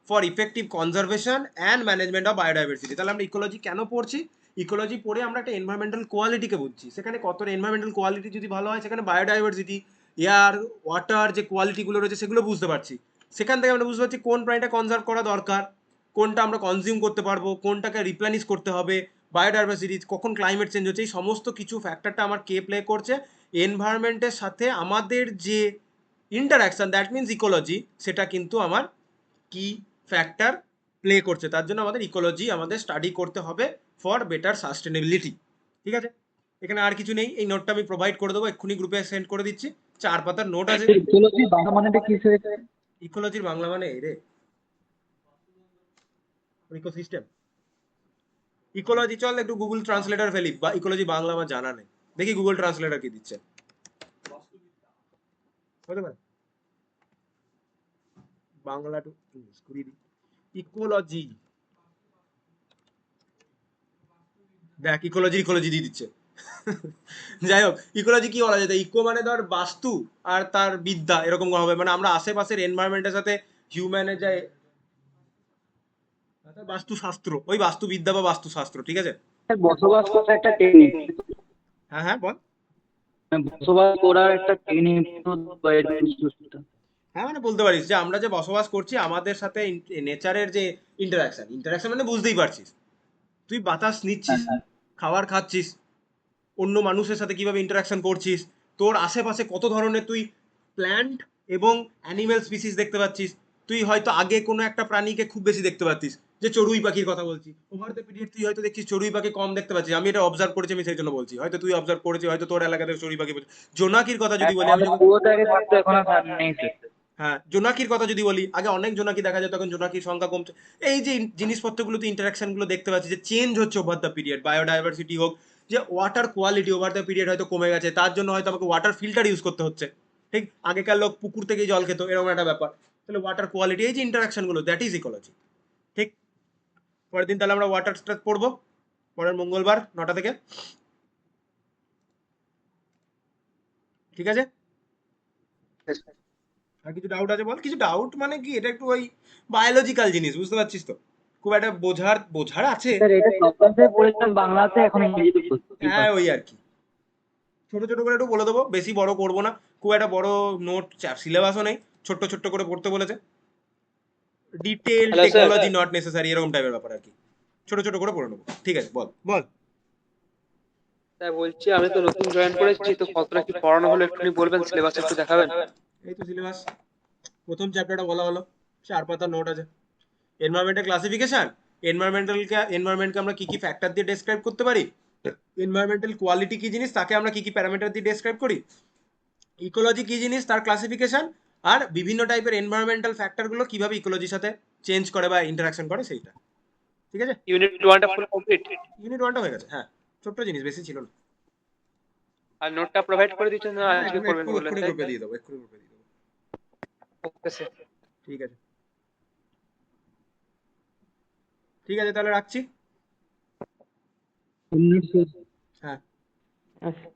for effective conservation and management of biodiversity. তাহলে আমরা ইকোলজি কেন পড়ছি, ইকোলজি পড়ে আমরা একটা এনভায়রনমেন্টাল কোয়ালিটিকে বুঝছি, সেখানে কত এনভায়রনমেন্টাল কোয়ালিটি যদি ভালো হয় সেখানে বায়োডাইভার্সিটি, এয়ার ওয়াটার যে কোয়ালিটিগুলো রয়েছে সেগুলো বুঝতে পারছি। সেখান থেকে আমরা বুঝতে পারছি কোন প্রাণীটা কনজার্ভ করা দরকার, কোনটা আমরা কনজিউম করতে পারবো, কোনটাকে রিপ্লেনিশ করতে হবে, বায়োডাইভার্সিটি কখন ক্লাইমেট চেঞ্জ হচ্ছে, এই সমস্ত কিছু ফ্যাক্টরটা আমার কে প্লে করছে, এনভায়রনমেন্টের সাথে আমাদের যে ইন্টারাকশন দ্যাট মিনস ইকোলজি, সেটা কিন্তু আমার কি ফ্যাক্টর প্লে করছে। তার জন্য আমাদের ইকোলজি আমাদের স্টাডি করতে হবে ফর বেটার সাস্টেনেবিলিটি, ঠিক আছে? এখানে আর কিছু নেই, এই নোটটা আমি প্রোভাইড করে দেবো, এক্ষুনি গ্রুপে সেন্ড করে দিচ্ছি, 4 পাতার নোট আছে। ইকোলজি বাংলা মানেটা কি স্যার? ইকোলজির বাংলা মানে এই রে ইকোসিস্টেম। ইকোলজি চল একটু গুগল ট্রান্সলেটর ফেলি, বা ইকোলজি বাংলা আমার জানা নেই, দেখি গুগল ট্রান্সলেটর কি দিচ্ছে, হতে পারে। বাংলা টু ইংলিশ ঘুরিয়ে দিই। ইকোলজি, দেখ ইকোলজি দিয়ে দিচ্ছে। যাই হোক, ইকোলজি কি বলা যায়, ইকো মানে ধর বাস্তু, আর তার বিদ্যা এরকম হবে, মানে আমরা আশেপাশের এনভায়রনমেন্টের সাথে হিউম্যানের যে বাস্তুশাস্ত্র, ওই বাস্তুবিদ্যা বা বাস্তুশাস্ত্র, ঠিক আছে। বসবাস করার একটা টেকনিক, হ্যাঁ হ্যাঁ বল। বসবাস করার একটা টেকনিক। হ্যাঁ মানে বলতে পারিস যে আমরা যে বসবাস করছি আমাদের সাথে নেচারের যে ইন্টারাকশন মানে বুঝতেই পারছিস, তুই বাতাস নিচ্ছিস, খাবার খাচ্ছিস, অন্য মানুষের সাথে কিভাবে ইন্টারাকশন করছিস, তোর আশেপাশে কত ধরনের তুই প্ল্যান্ট এবং অ্যানিমেল স্পিসিস দেখতে পাচ্ছিস। তুই হয়তো আগে কোনো একটা প্রাণীকে খুব বেশি দেখতে পাচ্ছিস, যে চড়ুই পাখির কথা বলছি, ওভার দ্য পিরিয়ড তুই হয়তো দেখছিস চড়ুই পাখি কম দেখতে পাচ্ছিস। আমি এটা অবজার্ভ করেছি, আমি সেই জন্য বলছি, হয়তো তুই অবজার্ভ করেছিস, হয়তো তোর এলাকাতে চড়ুই পাখি বলছিস। জোনাকির কথা যদি বলি, আমি আমাদের যখন, পুরোটাকে থাকতো, এখন আর নেই স্যার। হ্যাঁ জোনাকির কথা যদি বলি, আগে অনেক জোনাকি দেখা যেত, এখন জোনাকির সংখ্যা কমছে। এই যে জিনিসপত্রগুলোতে ইন্টারাকশনগুলো দেখতে পাচ্ছি যে চেঞ্জ হচ্ছে ওভার দ্য পিরিয়ড, বায়োডাইভার্সিটি হোক, যে water quality over the period হয়তো কমে গেছে, তার জন্য হয়তো আমাকে ওয়াটার ফিল্টার ইউজ করতে হচ্ছে। ঠিক, আগেকার লোক পুকুর থেকেই জল খেত, এরকম একটা ব্যাপার। তাহলে ওয়াটার কোয়ালিটি, এই যে ইন্টারাকশনগুলো, দ্যাট ইজ ইকোলজি। ঠিক, পরের দিন তাহলে আমরা ওয়াটার স্টার্ট পড়বো, পরের মঙ্গলবার 9টা থেকে, ঠিক আছে। আর কিছু ডাউট আছে বল, কিছু ডাউট মানে কি, এটা একটু ওই বায়োলজিক্যাল জিনিস, বুঝতে পারছিস তো, খুব একটা বোঝার বোঝার আছে। স্যার এটা সপ্তাহে পড়েছিলাম বাংলাতে, এখন ইংরেজিতে পড়ছি। হ্যাঁ ওই আর কি, ছোট ছোট করে একটু বলে দেবো, বেশি বড় করবো না। খুব একটা বড় নোট সিলেবাসও নেই, ছোট্ট ছোট্ট করে পড়তে বলেছে। Detail hello sir. Technology not necessary, এরকম টাইপের ব্যাপার আর কি, ছোট ছোট করে পড়ে নেবো। ঠিক আছে, বল বল। স্যার বলছি আমি তো নতুন জয়েন করেছি, তো কতটা কি পড়ানো হলো একটুখানি বলবেন, সিলেবাস একটু দেখাবেন। এই তো সিলেবাস, প্রথম চ্যাপ্টারটা বলা হলো, 4 পাতার নোট আছে। এনভায়রনমেন্টাল ক্লাসিফিকেশন, এনভায়রনমেন্টকে আমরা কি কি ফ্যাক্টর দিয়ে ডেসক্রাইব করতে পারি, এনভায়রনমেন্টাল কোয়ালিটি কি জিনিস, তাকে আমরা কি কি প্যারামিটার দিয়ে ডেসক্রাইব করি, ইকোলজি কি জিনিস তার ক্লাসিফিকেশন, আর বিভিন্ন টাইপের এনভায়রনমেন্টাল ফ্যাক্টরগুলো কিভাবে ইকোলজির সাথে চেঞ্জ করে বা ইন্টারাকশন করে, সেইটা। ঠিক আছে, ইউনিট 1টা ফুল কমপ্লিট। ইউনিট 1টা হয়ে গেছে, হ্যাঁ, ছোট্ট জিনিস, বেশি ছিল না। আর নোটটা প্রোভাইড করে দিচ্ছেন না, হ্যাঁ আজকে একদম, করবেন একটু বললেন এক্ষুনি তাই? গ্রুপে দিয়ে দেবো, এক্ষুনি গ্রুপে দিয়ে দেবো। Okay sir. ঠিক আছে, ঠিক আছে তাহলে রাখছি। ইংলিশ। হ্যাঁ। আচ্ছা।